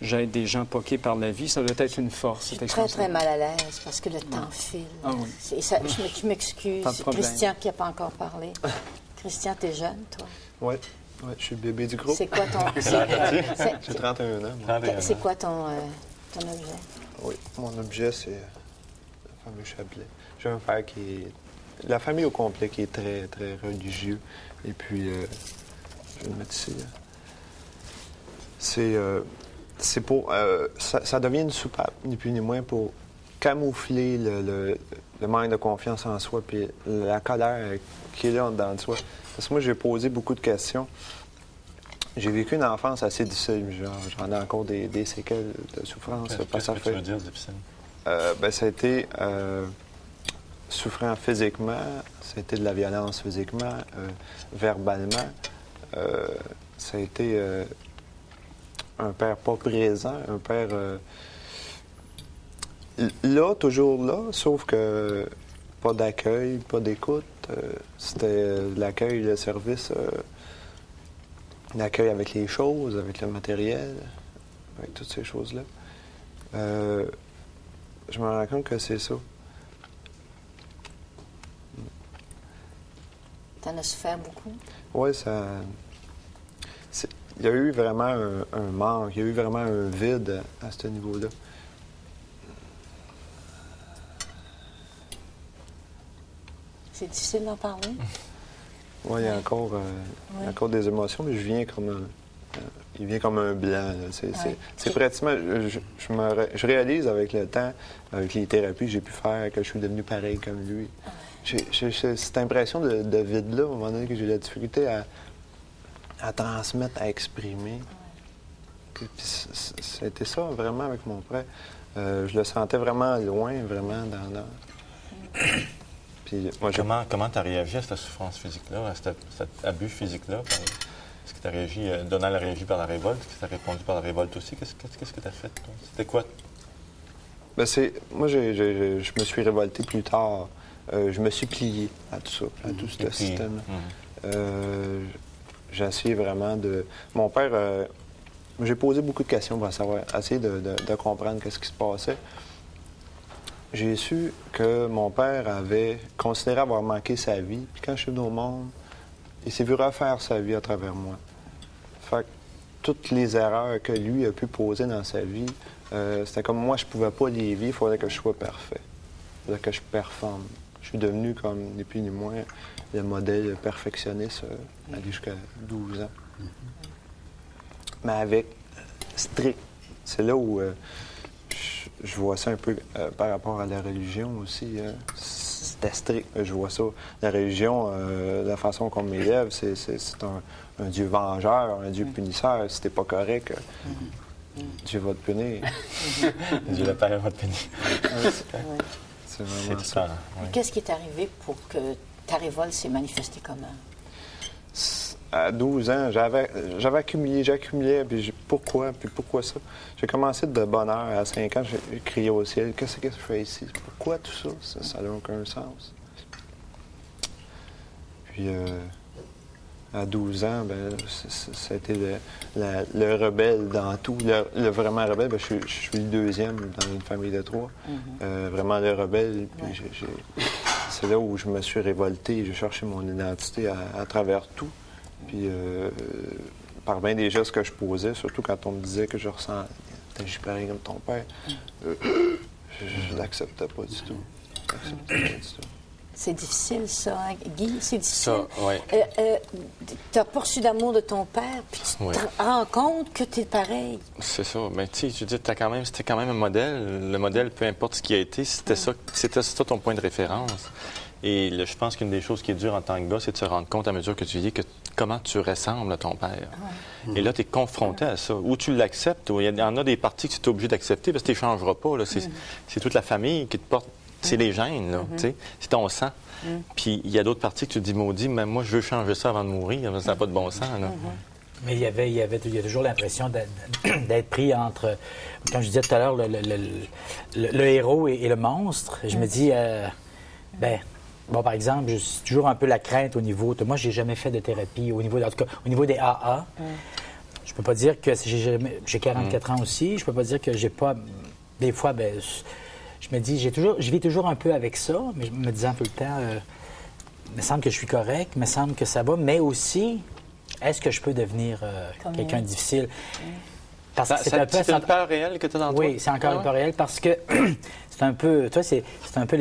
j'aide des gens poqués par la vie. Ça doit être une force, cette expérience. Très, très mal à l'aise parce que le temps file. Ah oui. Je m'excuse. Christian qui n'a pas encore parlé. Christian, t'es jeune, toi? Oui, je suis le bébé du groupe. C'est quoi ton... J'ai 31 ans. Moi. C'est quoi ton objet? Oui, mon objet, c'est le fameux chapelet. J'ai un père qui est... La famille au complet qui est très, très religieux. Et puis, je vais le mettre ici. C'est pour... ça devient une soupape, ni plus ni moins, pour camoufler le manque de confiance en soi puis la colère qui est là en dedans de soi. Parce que moi, j'ai posé beaucoup de questions. J'ai vécu une enfance assez difficile. J'en ai encore des séquelles de souffrance. Qu'est-ce que tu veux dire difficile? Ça a été souffrant physiquement, ça a été de la violence physiquement, verbalement. Ça a été un père pas présent, un père là, toujours là, sauf que pas d'accueil, pas d'écoute. C'était l'accueil, le service, l'accueil avec les choses, avec le matériel, avec toutes ces choses-là. Je me rends compte que c'est ça. T'en as souffert beaucoup? Oui, ça... Il y a eu vraiment un manque, il y a eu vraiment un vide à ce niveau-là. C'est difficile d'en parler? Oui, il y a encore des émotions, mais il vient comme un blanc. Là. C'est pratiquement... Je réalise avec le temps, avec les thérapies que j'ai pu faire, que je suis devenu pareil comme lui. J'ai cette impression de vide-là, à un moment donné, que j'ai de la difficulté à transmettre, à exprimer. C'était ça, vraiment, avec mon père. Je le sentais vraiment loin, vraiment dans l'heure. Puis, moi, comment tu as réagi à cette souffrance physique-là, à cet abus physique-là? Est-ce que tu as réagi, Donald a réagi par la révolte? Est-ce que tu as répondu par la révolte aussi? Qu'est-ce que tu as fait, toi? C'était quoi? Bien, moi, je me suis révolté plus tard. Je me suis plié à tout ça, à tout ce système. J'ai essayé vraiment de... Mon père... j'ai posé beaucoup de questions pour essayer de comprendre ce qui se passait. J'ai su que mon père avait considéré avoir manqué sa vie. Puis quand je suis venu au monde, il s'est vu refaire sa vie à travers moi. Fait que toutes les erreurs que lui a pu poser dans sa vie, c'était comme moi, je pouvais pas les vivre, il fallait que je sois parfait. Il fallait que je performe. Je suis devenu, comme ni plus ni moins, le modèle perfectionniste allé jusqu'à 12 ans. Mais avec strict. C'est là où je vois ça un peu par rapport à la religion aussi. C'était strict, je vois ça. La religion, la façon qu'on m'élève, c'est un Dieu vengeur, un Dieu punisseur. Si t'es pas correct, Dieu va te punir. Dieu le Père va te punir. C'est vraiment ça. Qu'est-ce qui est arrivé pour que ta révolte s'est manifestée comment? À 12 ans, j'accumulais, puis pourquoi ça? J'ai commencé de bonne heure. À 5 ans, j'ai crié au ciel, qu'est-ce que je fais ici? Pourquoi tout ça? Ça n'a aucun sens. Puis, à 12 ans, ça a été le rebelle dans tout. Le vraiment rebelle, je suis le deuxième dans une famille de 3. Vraiment le rebelle. Puis c'est là où je me suis révolté. J'ai cherché mon identité à travers tout. Puis par bien des gestes que je posais, surtout quand on me disait que je ressens, t'agis pareil comme ton père, je l'acceptais pas du tout. C'est difficile, ça, hein, Guy? C'est difficile. Ça, oui. Tu as pas reçu d'amour de ton père, puis tu te rends compte que tu es pareil. C'est ça. Mais tu sais, je veux dire, c'était quand même un modèle. Le modèle, peu importe ce qui a été, c'était ça ton point de référence. Et là, je pense qu'une des choses qui est dure en tant que gars, c'est de se rendre compte à mesure que tu vis comment tu ressembles à ton père. Et là, tu es confronté à ça. Ou tu l'acceptes, ou il y en a des parties que tu es obligé d'accepter parce que tu ne changeras pas. Là. C'est toute la famille qui te porte. C'est les gènes, là, tu sais. C'est ton sang. Puis il y a d'autres parties que tu te dis, maudit, mais moi, je veux changer ça avant de mourir. Ça n'a pas de bon sens, là. Mais il y a toujours l'impression d'être pris entre, comme je disais tout à l'heure, le héros et le monstre. Je me dis, bon, par exemple, je suis toujours un peu la crainte au niveau... Moi, j'ai jamais fait de thérapie en tout cas, au niveau des AA. Je peux pas dire que j'ai 44 ans aussi. Je peux pas dire que j'ai pas... Des fois, je me dis, je vis toujours un peu avec ça, mais me disant tout le temps, il me semble que je suis correct, il me semble que ça va, mais aussi, est-ce que je peux devenir quelqu'un de difficile? Parce que c'est une peur réelle que tu as dans toi? Oui, c'est encore une peur réelle parce que c'est un peu... Toi, c'est un peu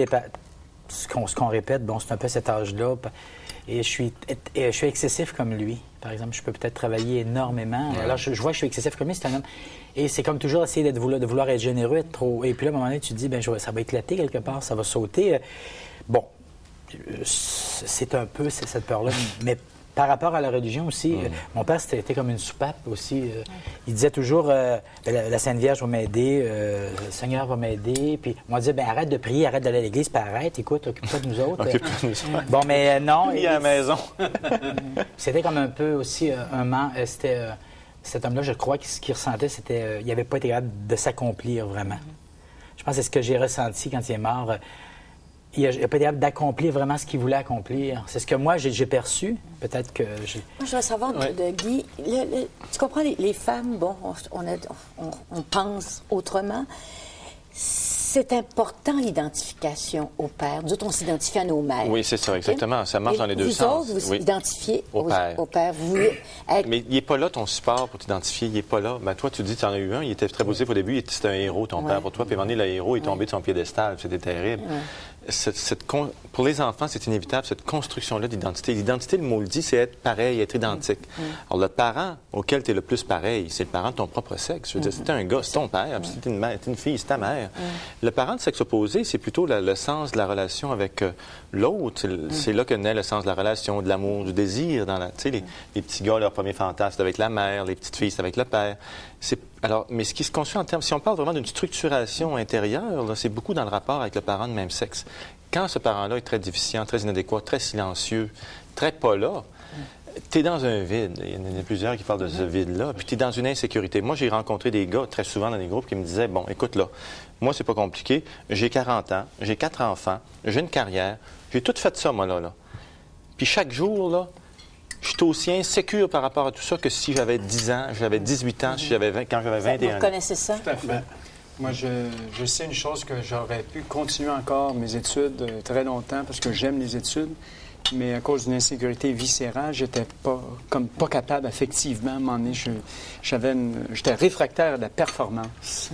ce qu'on répète, c'est un peu cet âge-là. Et je suis excessif comme lui. Par exemple, je peux peut-être travailler énormément. Alors, je vois que je suis excessif comme lui, c'est un homme. Et c'est comme toujours essayer de vouloir être généreux, être trop... Et puis là, à un moment donné, tu te dis, ça va éclater quelque part, ça va sauter. Bon, c'est un peu cette peur-là. Mais par rapport à la religion aussi, mon père, c'était comme une soupape aussi. Il disait toujours, la Sainte Vierge va m'aider, le Seigneur va m'aider. Puis on disait, arrête de prier, arrête d'aller à l'église, puis arrête, écoute, occupe-toi de nous autres. Bon, mais non. Il est à la maison. C'était comme un peu aussi cet homme-là, je crois que ce qu'il ressentait, c'était il n'avait pas été capable de s'accomplir vraiment. Je Je pense que c'est ce que j'ai ressenti quand il est mort. Il n'a pas été capable d'accomplir vraiment ce qu'il voulait accomplir. C'est ce que moi, j'ai perçu. Peut-être que j'ai... Moi, je voudrais savoir, de Guy, tu comprends, les femmes, bon, on pense autrement. C'est important, l'identification au père. Nous autres, on s'identifie à nos mères. Oui, c'est ça, exactement. Okay? Ça marche dans les deux sens. Vous autres, vous identifiez au père. Vous voulez être... Mais il n'est pas là, ton support, pour t'identifier. Il n'est pas là. Ben, toi, tu dis que tu en as eu un. Il était très positif au début. C'était un héros, ton père, pour toi. Puis à un moment donné, le héros est tombé de son piédestal. C'était terrible. Pour les enfants, c'est inévitable, cette construction-là d'identité. L'identité, le mot le dit, c'est être pareil, être identique. Alors, le parent auquel tu es le plus pareil, c'est le parent de ton propre sexe. Je veux dire, si t'es un gars, c'est ton père. Si t'es une mère, t'es une fille, c'est ta mère. Le parent de sexe opposé, c'est plutôt le sens de la relation avec l'autre. C'est là que naît le sens de la relation, de l'amour, du désir. Les petits gars, leur premier fantasme, c'est avec la mère. Les petites filles, c'est avec le père. Alors, mais ce qui se construit en termes... Si on parle vraiment d'une structuration intérieure, là, c'est beaucoup dans le rapport avec le parent de même sexe. Quand ce parent-là est très déficient, très inadéquat, très silencieux, très pas là, tu es dans un vide. Il y en a plusieurs qui parlent de ce vide-là. Puis tu es dans une insécurité. Moi, j'ai rencontré des gars très souvent dans des groupes qui me disaient, bon, écoute là, moi, c'est pas compliqué. J'ai 40 ans, j'ai 4 enfants, j'ai une carrière, j'ai tout fait ça, moi, là. Puis chaque jour, là, je suis aussi insécure par rapport à tout ça que si j'avais 10 ans, j'avais 18 ans, quand j'avais 21 ans. Vous connaissez ça? Tout à fait. Moi, je sais une chose, que j'aurais pu continuer encore mes études très longtemps parce que j'aime les études, mais à cause d'une insécurité viscérale, j'étais pas capable, effectivement, à un moment donné, j'étais réfractaire à la performance.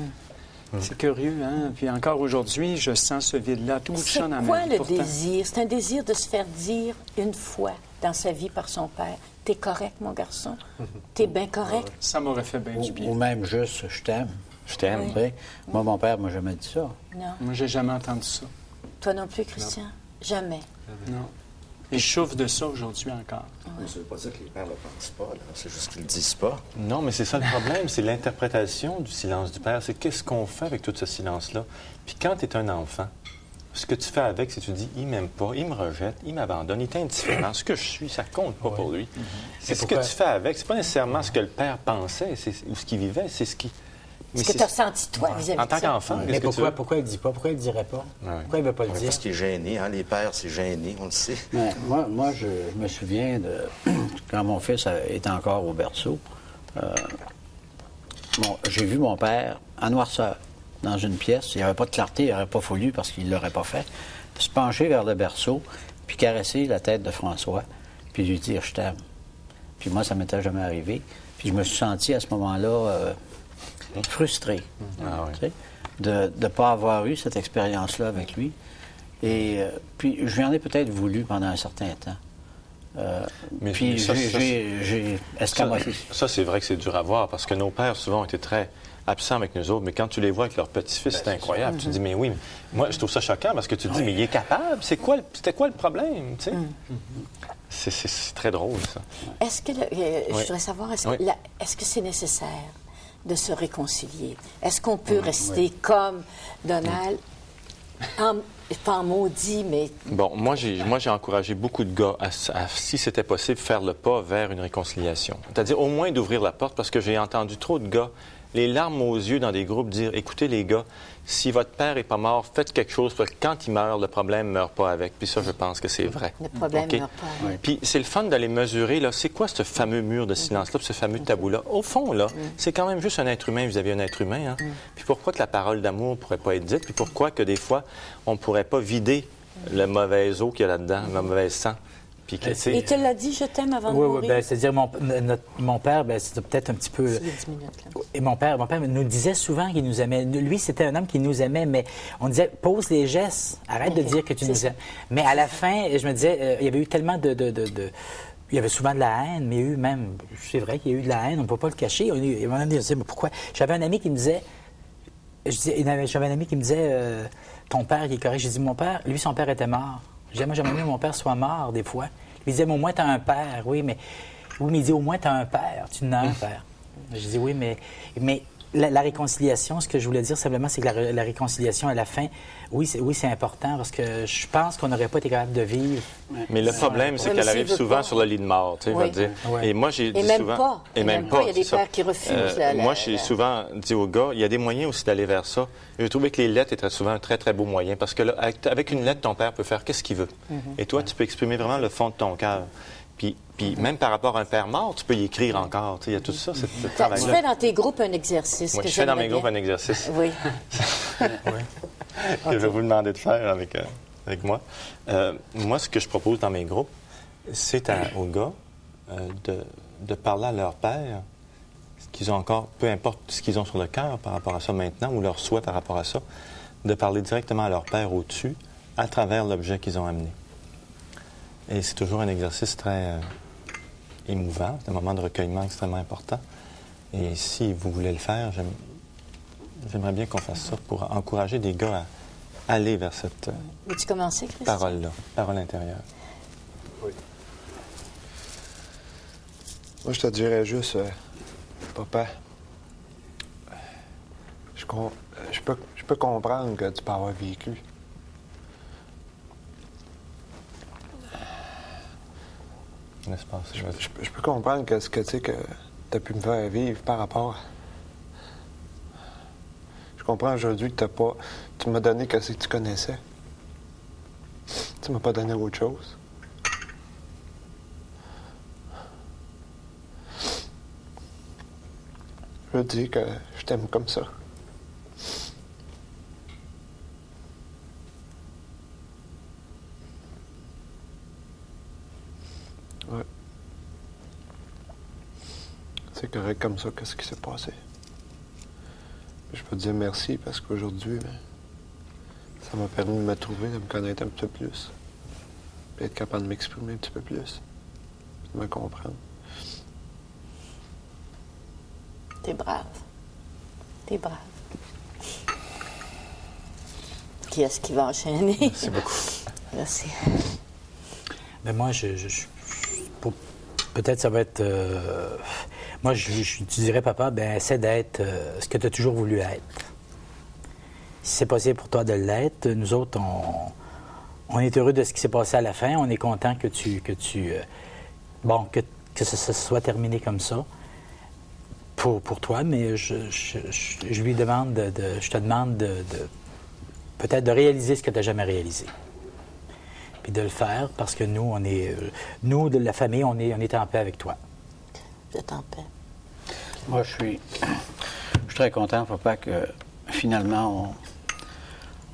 C'est curieux, hein? Puis encore aujourd'hui, je sens ce vide-là. Tout c'est chante en quoi le désir? C'est un désir de se faire dire une fois dans sa vie par son père, « T'es correct, mon garçon? T'es bien correct? » Ça m'aurait fait bien du bien. Ou même juste « Je t'aime ». Je t'aime. Oui. Moi, mon père m'a jamais dit ça. Non. Moi, j'ai jamais entendu ça. Toi non plus, Christian? Non. Jamais. Non. Et je souffre de ça aujourd'hui encore. Ouais. Ça ne veut pas dire que les pères ne le pensent pas, là. C'est juste qu'ils ne le disent pas. Non, mais c'est ça le problème, c'est l'interprétation du silence du père. C'est qu'est-ce qu'on fait avec tout ce silence-là. Puis quand tu es un enfant, ce que tu fais avec, c'est que tu dis, il m'aime pas, il me rejette, il m'abandonne, il est indifférent. Ce que je suis, ça compte pas pour lui. C'est ce que tu fais avec. C'est pas nécessairement ce que le père pensait ou ce qu'il vivait, c'est ce qui... Ce que tu as ressenti, toi, vis-à-vis de ça. En tant qu'enfant, mais pourquoi il ne dit pas? Pourquoi il ne dirait pas? Pourquoi il ne veut pas le dire? Parce qu'il est gêné, hein? Les pères, c'est gêné, on le sait. Mais moi, je me souviens de quand mon fils était encore au berceau. J'ai vu mon père en noirceur, dans une pièce. Il n'y avait pas de clarté, il n'aurait pas fallu parce qu'il ne l'aurait pas fait. Se pencher vers le berceau, puis caresser la tête de François, puis lui dire « Je t'aime ». Puis moi, ça ne m'était jamais arrivé. Puis je me suis senti à ce moment-là... frustré de ne pas avoir eu cette expérience-là avec lui. Et puis, je lui en ai peut-être voulu pendant un certain temps. Puis, j'ai escamoté. Ça, c'est vrai que c'est dur à voir parce que nos pères, souvent, ont été très absents avec nous autres, mais quand tu les vois avec leur petit-fils, c'est incroyable. Tu te dis, mais oui, mais moi, je trouve ça choquant parce que tu te dis, mais il est capable. C'était quoi le problème? Tu sais? C'est très drôle, ça. Est-ce que, je voudrais savoir, est-ce que c'est nécessaire de se réconcilier? Est-ce qu'on peut rester comme Donald, pas en maudit, mais... Bon, moi, j'ai encouragé beaucoup de gars à, si c'était possible, faire le pas vers une réconciliation. C'est-à-dire au moins d'ouvrir la porte, parce que j'ai entendu trop de gars, les larmes aux yeux dans des groupes, dire, écoutez les gars, si votre père n'est pas mort, faites quelque chose, parce que quand il meurt, le problème ne meurt pas avec. Puis ça, je pense que c'est vrai. Le problème ne meurt pas avec. Puis c'est le fun d'aller mesurer, là, c'est quoi ce fameux mur de silence-là, ce fameux tabou-là? Au fond, là, c'est quand même juste un être humain vis-à-vis d'un être humain. Hein? Puis pourquoi que la parole d'amour ne pourrait pas être dite? Puis pourquoi que des fois, on ne pourrait pas vider le mauvais eau qu'il y a là-dedans, le mauvais sang? Et tu l'as dit, je t'aime avant de mourir? Oui, bien, c'est-à-dire, mon père, bien, c'était peut-être un petit peu... Il y a 10 minutes, là. Et mon père nous disait souvent qu'il nous aimait. Lui, c'était un homme qui nous aimait, mais on disait, pose les gestes, arrête de dire que tu nous aimes. Mais à la fin, je me disais, il y avait eu tellement il y avait souvent de la haine, mais il y a eu même... C'est vrai qu'il y a eu de la haine, on ne peut pas le cacher. Il m'a même dit, mais pourquoi? J'avais un ami qui me disait... J'avais un ami qui me disait, ton père, il est correct. J'ai dit, mon père, lui, son père était mort. Moi, j'aimerais mieux que mon père soit mort, des fois. Il disait, mais au moins, tu as un père. Oui, mais il dit, au moins, tu as un père. Tu n'as un père. Je dis, oui, mais La réconciliation, ce que je voulais dire simplement, c'est que la réconciliation à la fin, oui, c'est important parce que je pense qu'on n'aurait pas été capable de vivre. Mais le problème, c'est qu'elle arrive souvent sur le lit de mort, tu sais, Oui. va dire. Oui. Et moi, j'ai dit même souvent... pas. Et même pas. Il y a des c'est ça. pères qui refusent. Moi, j'ai souvent dit aux gars, il y a des moyens aussi d'aller vers ça. J'ai trouvé que les lettres étaient souvent un très, très beau moyen parce que là, avec une lettre, ton père peut faire qu'est-ce qu'il veut. Et toi, tu peux exprimer vraiment le fond de ton cœur. Puis même par rapport à un père mort, tu peux y écrire encore. Tu sais, il y a tout ça, ce Tu travail-là. fais dans tes groupes un exercice. Moi, que je fais dans mes j'aimerais groupes bien. un exercice Oui. que je vais vous demander de faire avec moi. Moi, ce que je propose dans mes groupes, c'est aux gars de parler à leur père, ce qu'ils ont encore, peu importe ce qu'ils ont sur le cœur par rapport à ça maintenant, ou leur souhait par rapport à ça, de parler directement à leur père au-dessus, à travers l'objet qu'ils ont amené. Et c'est toujours un exercice très émouvant, c'est un moment de recueillement extrêmement important. Et si vous voulez le faire, j'aimerais bien qu'on fasse ça pour encourager des gars à aller vers cette Veux-tu commencer, Christian? parole-là, parole intérieure. Oui. Moi, je te dirais juste, papa, je peux comprendre que tu peux avoir vécu. N'est-ce pas? Je peux comprendre que ce que tu sais que tu as pu me faire vivre par rapport. Je comprends aujourd'hui que tu m'as donné ce que tu connaissais. Tu m'as pas donné autre chose. Je veux te dire que je t'aime comme ça. Ouais. C'est correct comme ça, qu'est-ce qui s'est passé. Je peux te dire merci parce qu'aujourd'hui, ça m'a permis de me trouver, de me connaître un petit peu plus. Puis être capable de m'exprimer un petit peu plus. De me comprendre. T'es brave. T'es brave. Qui est-ce qui va enchaîner? Merci beaucoup. Merci. Mais moi, peut-être ça va être... moi, tu dirais, papa, essaie d'être ce que tu as toujours voulu être. Si c'est possible pour toi de l'être, nous autres, on est heureux de ce qui s'est passé à la fin. On est content que ça soit terminé comme ça pour toi, mais je lui demande je te demande peut-être de réaliser ce que tu n'as jamais réalisé. Puis de le faire parce que nous, de la famille, on est en paix avec toi. Vous êtes en paix. Moi, je suis très content, papa, que finalement,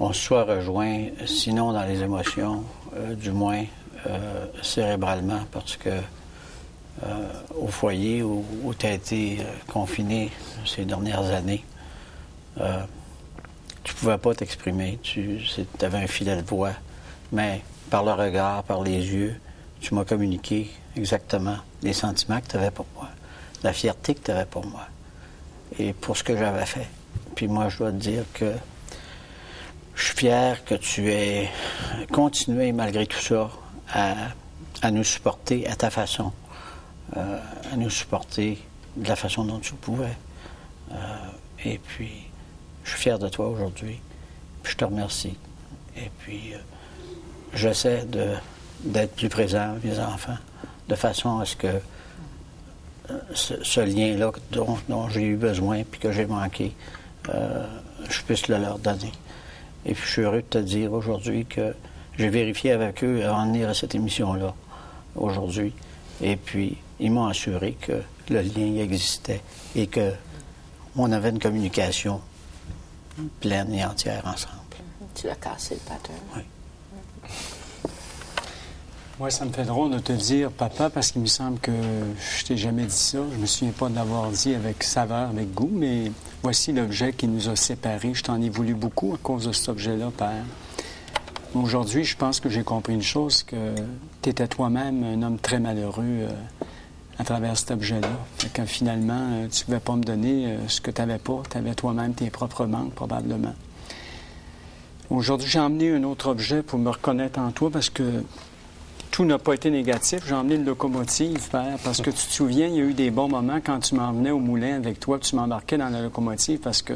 on se soit rejoint, sinon dans les émotions, du moins cérébralement, parce que au foyer où tu as été confiné ces dernières années, tu ne pouvais pas t'exprimer. Tu avais un filet de voix, mais par le regard, par les yeux, tu m'as communiqué exactement les sentiments que tu avais pour moi, la fierté que tu avais pour moi et pour ce que j'avais fait. Puis moi, je dois te dire que je suis fier que tu aies continué, malgré tout ça, à nous supporter à ta façon, à nous supporter de la façon dont tu pouvais. Et puis, je suis fier de toi aujourd'hui, puis je te remercie. Et puis, j'essaie d'être plus présent avec mes enfants, de façon à ce que ce lien-là dont j'ai eu besoin puis que j'ai manqué, je puisse le leur donner. Et puis, je suis heureux de te dire aujourd'hui que j'ai vérifié avec eux avant de venir à cette émission-là, aujourd'hui. Et puis, ils m'ont assuré que le lien existait et qu'on avait une communication pleine et entière ensemble. Tu as cassé le pattern. Oui. Moi, ça me fait drôle de te dire, papa, parce qu'il me semble que je t'ai jamais dit ça. Je me souviens pas de l'avoir dit avec saveur, avec goût, mais voici l'objet qui nous a séparés. Je t'en ai voulu beaucoup à cause de cet objet-là, Père. Aujourd'hui, je pense que j'ai compris une chose, que tu étais toi-même un homme très malheureux à travers cet objet-là. Fait que finalement, tu ne pouvais pas me donner ce que tu n'avais pas. Tu avais toi-même tes propres manques, probablement. Aujourd'hui, j'ai emmené un autre objet pour me reconnaître en toi parce que tout n'a pas été négatif. J'ai emmené une locomotive, Père, parce que tu te souviens, il y a eu des bons moments quand tu m'emmenais au moulin avec toi, puis tu m'embarquais dans la locomotive parce que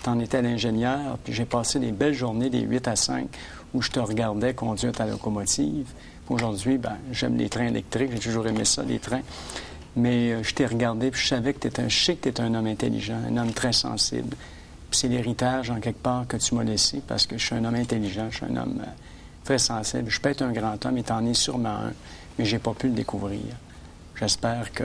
tu en étais l'ingénieur, puis j'ai passé des belles journées, des 8 à 5, où je te regardais conduire ta locomotive. Aujourd'hui, j'aime les trains électriques, j'ai toujours aimé ça, les trains. Mais je t'ai regardé, puis je savais que je sais que tu es un homme intelligent, un homme très sensible. Puis c'est l'héritage, en quelque part, que tu m'as laissé, parce que je suis un homme intelligent, je suis un homme très sensible. Je peux être un grand homme, et t'en es sûrement un, mais j'ai pas pu le découvrir. J'espère que,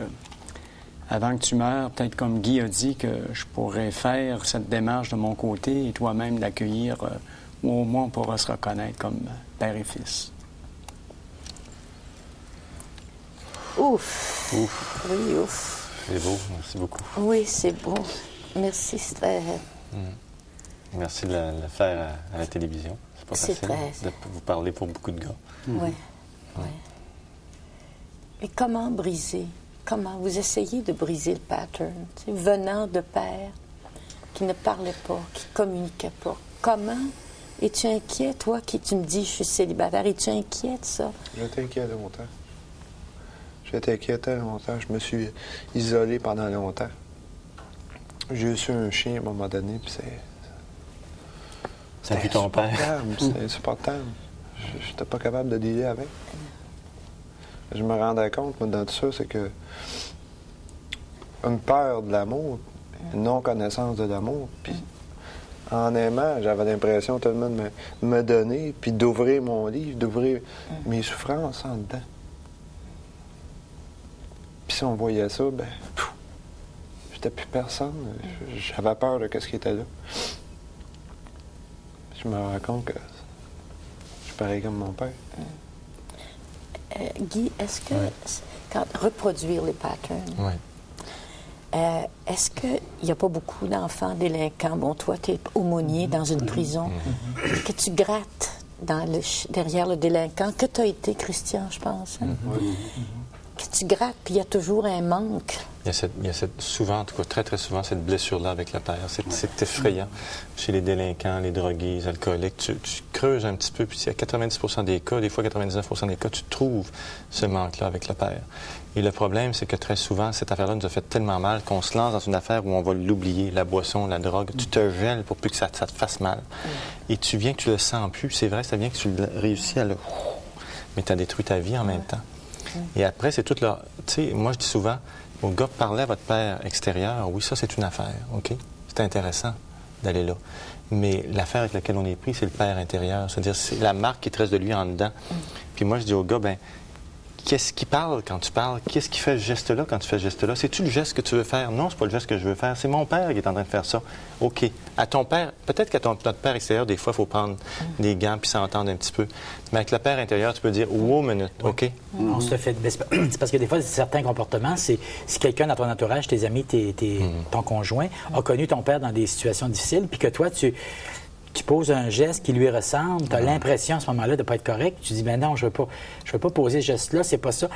avant que tu meurs, peut-être comme Guy a dit, que je pourrais faire cette démarche de mon côté et toi-même l'accueillir, ou au moins on pourra se reconnaître comme père et fils. Ouf. Ouf. Oui, ouf. C'est beau, merci beaucoup. Oui, c'est beau. Merci, c'est très... Merci de le faire à la télévision. C'est pas facile de vous parler pour beaucoup de gars. Oui, oui. Mais comment briser? Comment vous essayez de briser le pattern? Tu sais, venant de père qui ne parlait pas, qui ne communiquait pas. Comment? Es-tu inquiet, toi, tu me dis je suis célibataire, es-tu inquiet de ça? J'étais inquiet longtemps. J'étais inquiet longtemps. Je me suis isolé pendant longtemps. J'ai eu un chien à un moment donné, puis Ça a vu ton père. C'est insupportable. Je n'étais pas capable de dealer avec. Je me rendais compte, moi, dans tout ça, c'est que une peur de l'amour, une non-connaissance de l'amour, puis en aimant, j'avais l'impression tellement de me donner, puis d'ouvrir mon livre, d'ouvrir mes souffrances en dedans. Puis si on voyait ça, j'étais plus personne. J'avais peur de ce qui était là. Je me rends compte que je suis pareil comme mon père. Guy, est-ce que, quand reproduire les patterns, est-ce qu'il n'y a pas beaucoup d'enfants délinquants? Bon, toi, tu es aumônier dans une prison, que tu grattes derrière le délinquant, que tu as été, Christian, je pense. Hein? Que tu grattes, puis il y a toujours un manque. Il y a souvent, en tout cas très, très souvent, cette blessure-là avec le père. C'est effrayant. Chez les délinquants, les drogués, les alcooliques, tu creuses un petit peu, puis à 90 des cas, des fois 99 des cas, tu trouves ce manque-là avec le père. Et le problème, c'est que très souvent, cette affaire-là nous a fait tellement mal qu'on se lance dans une affaire où on va l'oublier, la boisson, la drogue. Tu te gèles pour plus que ça te fasse mal. Et tu viens que tu le sens plus. C'est vrai, ça vient que tu réussis à le... Mais tu as détruit ta vie en même temps. Et après, c'est toute leur... Tu sais, moi, je dis souvent, au gars, parlez à votre père extérieur. Oui, ça, c'est une affaire, OK? C'est intéressant d'aller là. Mais l'affaire avec laquelle on est pris, c'est le père intérieur. C'est-à-dire, c'est la marque qui te reste de lui en dedans. Puis moi, je dis au gars, qu'est-ce qui parle quand tu parles? Qu'est-ce qui fait ce geste-là quand tu fais ce geste-là? C'est-tu le geste que tu veux faire? Non, c'est pas le geste que je veux faire. C'est mon père qui est en train de faire ça. OK. À ton père, peut-être qu'à notre père extérieur, des fois, il faut prendre des gants puis s'entendre un petit peu. Mais avec le père intérieur, tu peux dire, wow, minute, OK? On se fait... C'est parce que des fois, certains comportements, c'est si quelqu'un dans ton entourage, tes amis, ton conjoint, a connu ton père dans des situations difficiles, puis que toi, tu poses un geste qui lui ressemble, tu as l'impression à ce moment-là de ne pas être correct, tu dis, non, je ne veux pas poser ce geste-là, c'est pas ça.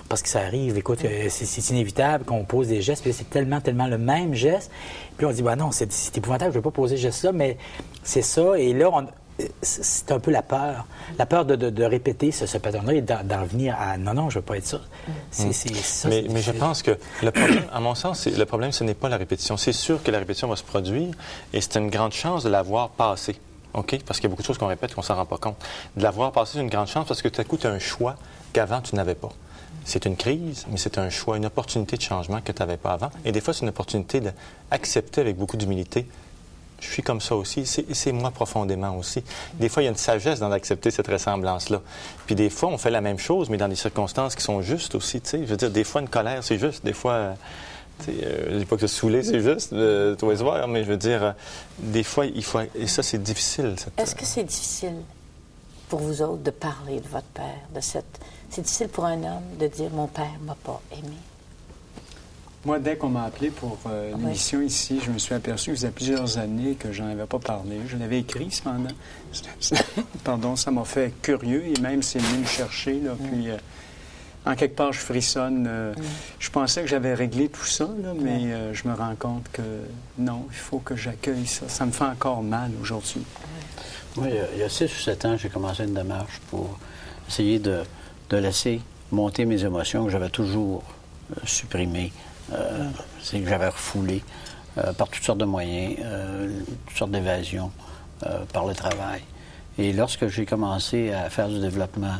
Parce que ça arrive, écoute, c'est inévitable qu'on pose des gestes, puis c'est tellement le même geste, puis on dit, non, c'est épouvantable, je ne veux pas poser ce geste-là, mais c'est ça, et là, c'est un peu la peur de répéter ce pattern-là et d'en revenir à, non, je ne veux pas être ça. C'est ça. Mais je pense que le problème, à mon sens, le problème, ce n'est pas la répétition. C'est sûr que la répétition va se produire et c'est une grande chance de l'avoir passée. OK? Parce qu'il y a beaucoup de choses qu'on répète qu'on ne s'en rend pas compte. De l'avoir passée, c'est une grande chance parce que tout à coup, tu as un choix qu'avant, tu n'avais pas. C'est une crise, mais c'est un choix, une opportunité de changement que tu n'avais pas avant. Et des fois, c'est une opportunité d'accepter avec beaucoup d'humilité. Je suis comme ça aussi. C'est moi profondément aussi. Des fois, il y a une sagesse dans d'accepter cette ressemblance-là. Puis des fois, on fait la même chose, mais dans des circonstances qui sont justes aussi. Tu sais, je veux dire, des fois, une colère, c'est juste. Des fois, je ne dis pas que se saouler, c'est juste, tous les soirs, mais je veux dire, des fois, il faut... Et ça, c'est difficile. Est-ce que c'est difficile pour vous autres de parler de votre père, C'est difficile pour un homme de dire « mon père ne m'a pas aimé ». Moi, dès qu'on m'a appelé pour l'émission ici, je me suis aperçu que ça faisait plusieurs années que je n'en avais pas parlé. Je l'avais écrit, cependant. Pardon, ça m'a fait curieux et même c'est venu me chercher. Là, puis, en quelque part, je frissonne. Je pensais que j'avais réglé tout ça, là, mais je me rends compte que non, il faut que j'accueille ça. Ça me fait encore mal aujourd'hui. Oui, il y a 6 ou 7 ans, j'ai commencé une démarche pour essayer de laisser monter mes émotions que j'avais toujours supprimées, c'est que j'avais refoulées par toutes sortes de moyens, toutes sortes d'évasions, par le travail. Et lorsque j'ai commencé à faire du développement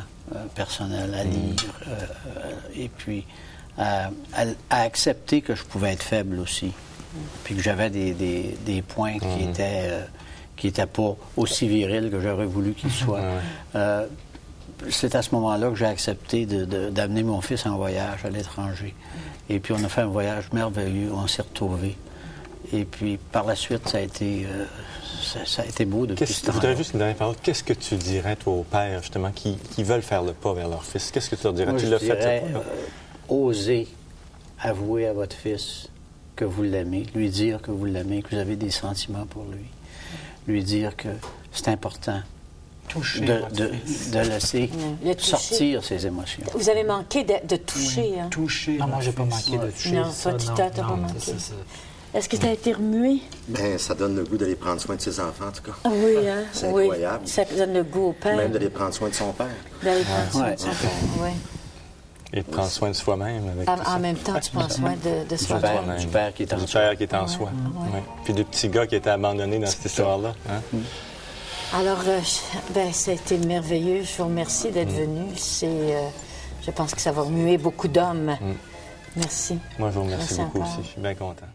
personnel, à lire, et puis à accepter que je pouvais être faible aussi, puis que j'avais des points qui étaient pas aussi virils que j'aurais voulu qu'ils soient. C'est à ce moment-là que j'ai accepté d'amener mon fils en voyage à l'étranger. Et puis on a fait un voyage merveilleux, on s'est retrouvés. Et puis par la suite, ça a été beau depuis ce temps-là. Je voudrais juste une dernière parole. Qu'est-ce que tu dirais, toi, aux pères, justement, qui veulent faire le pas vers leur fils? Qu'est-ce que tu leur dirais? Moi, tu je l'as fait, dirais, osez avouer à votre fils que vous l'aimez, lui dire que vous l'aimez, que vous avez des sentiments pour lui dire que c'est important de laisser sortir ses émotions. Vous avez manqué de toucher. Hein? Toucher. Non, moi, j'ai pas manqué de toucher. Non, toi, Tita, t'as pas manqué. Est-ce que tu as été remué? Bien, ça donne le goût d'aller prendre soin de ses enfants, en tout cas. Oui, hein? C'est incroyable. Ça donne le goût au père. Même d'aller prendre soin de son père. D'aller prendre soin de son père, oui. Et de prendre soin de soi-même. Avec En même temps, tu prends soin de soi-même. Du père qui est en du soi. père qui est en soi. Ouais. Puis du petit gars qui était abandonné dans cette histoire-là. Hein? Alors, ça a été merveilleux. Je vous remercie d'être venu. Je pense que ça va remuer beaucoup d'hommes. Merci. Moi, je vous remercie Merci beaucoup encore. aussi. Je suis bien content.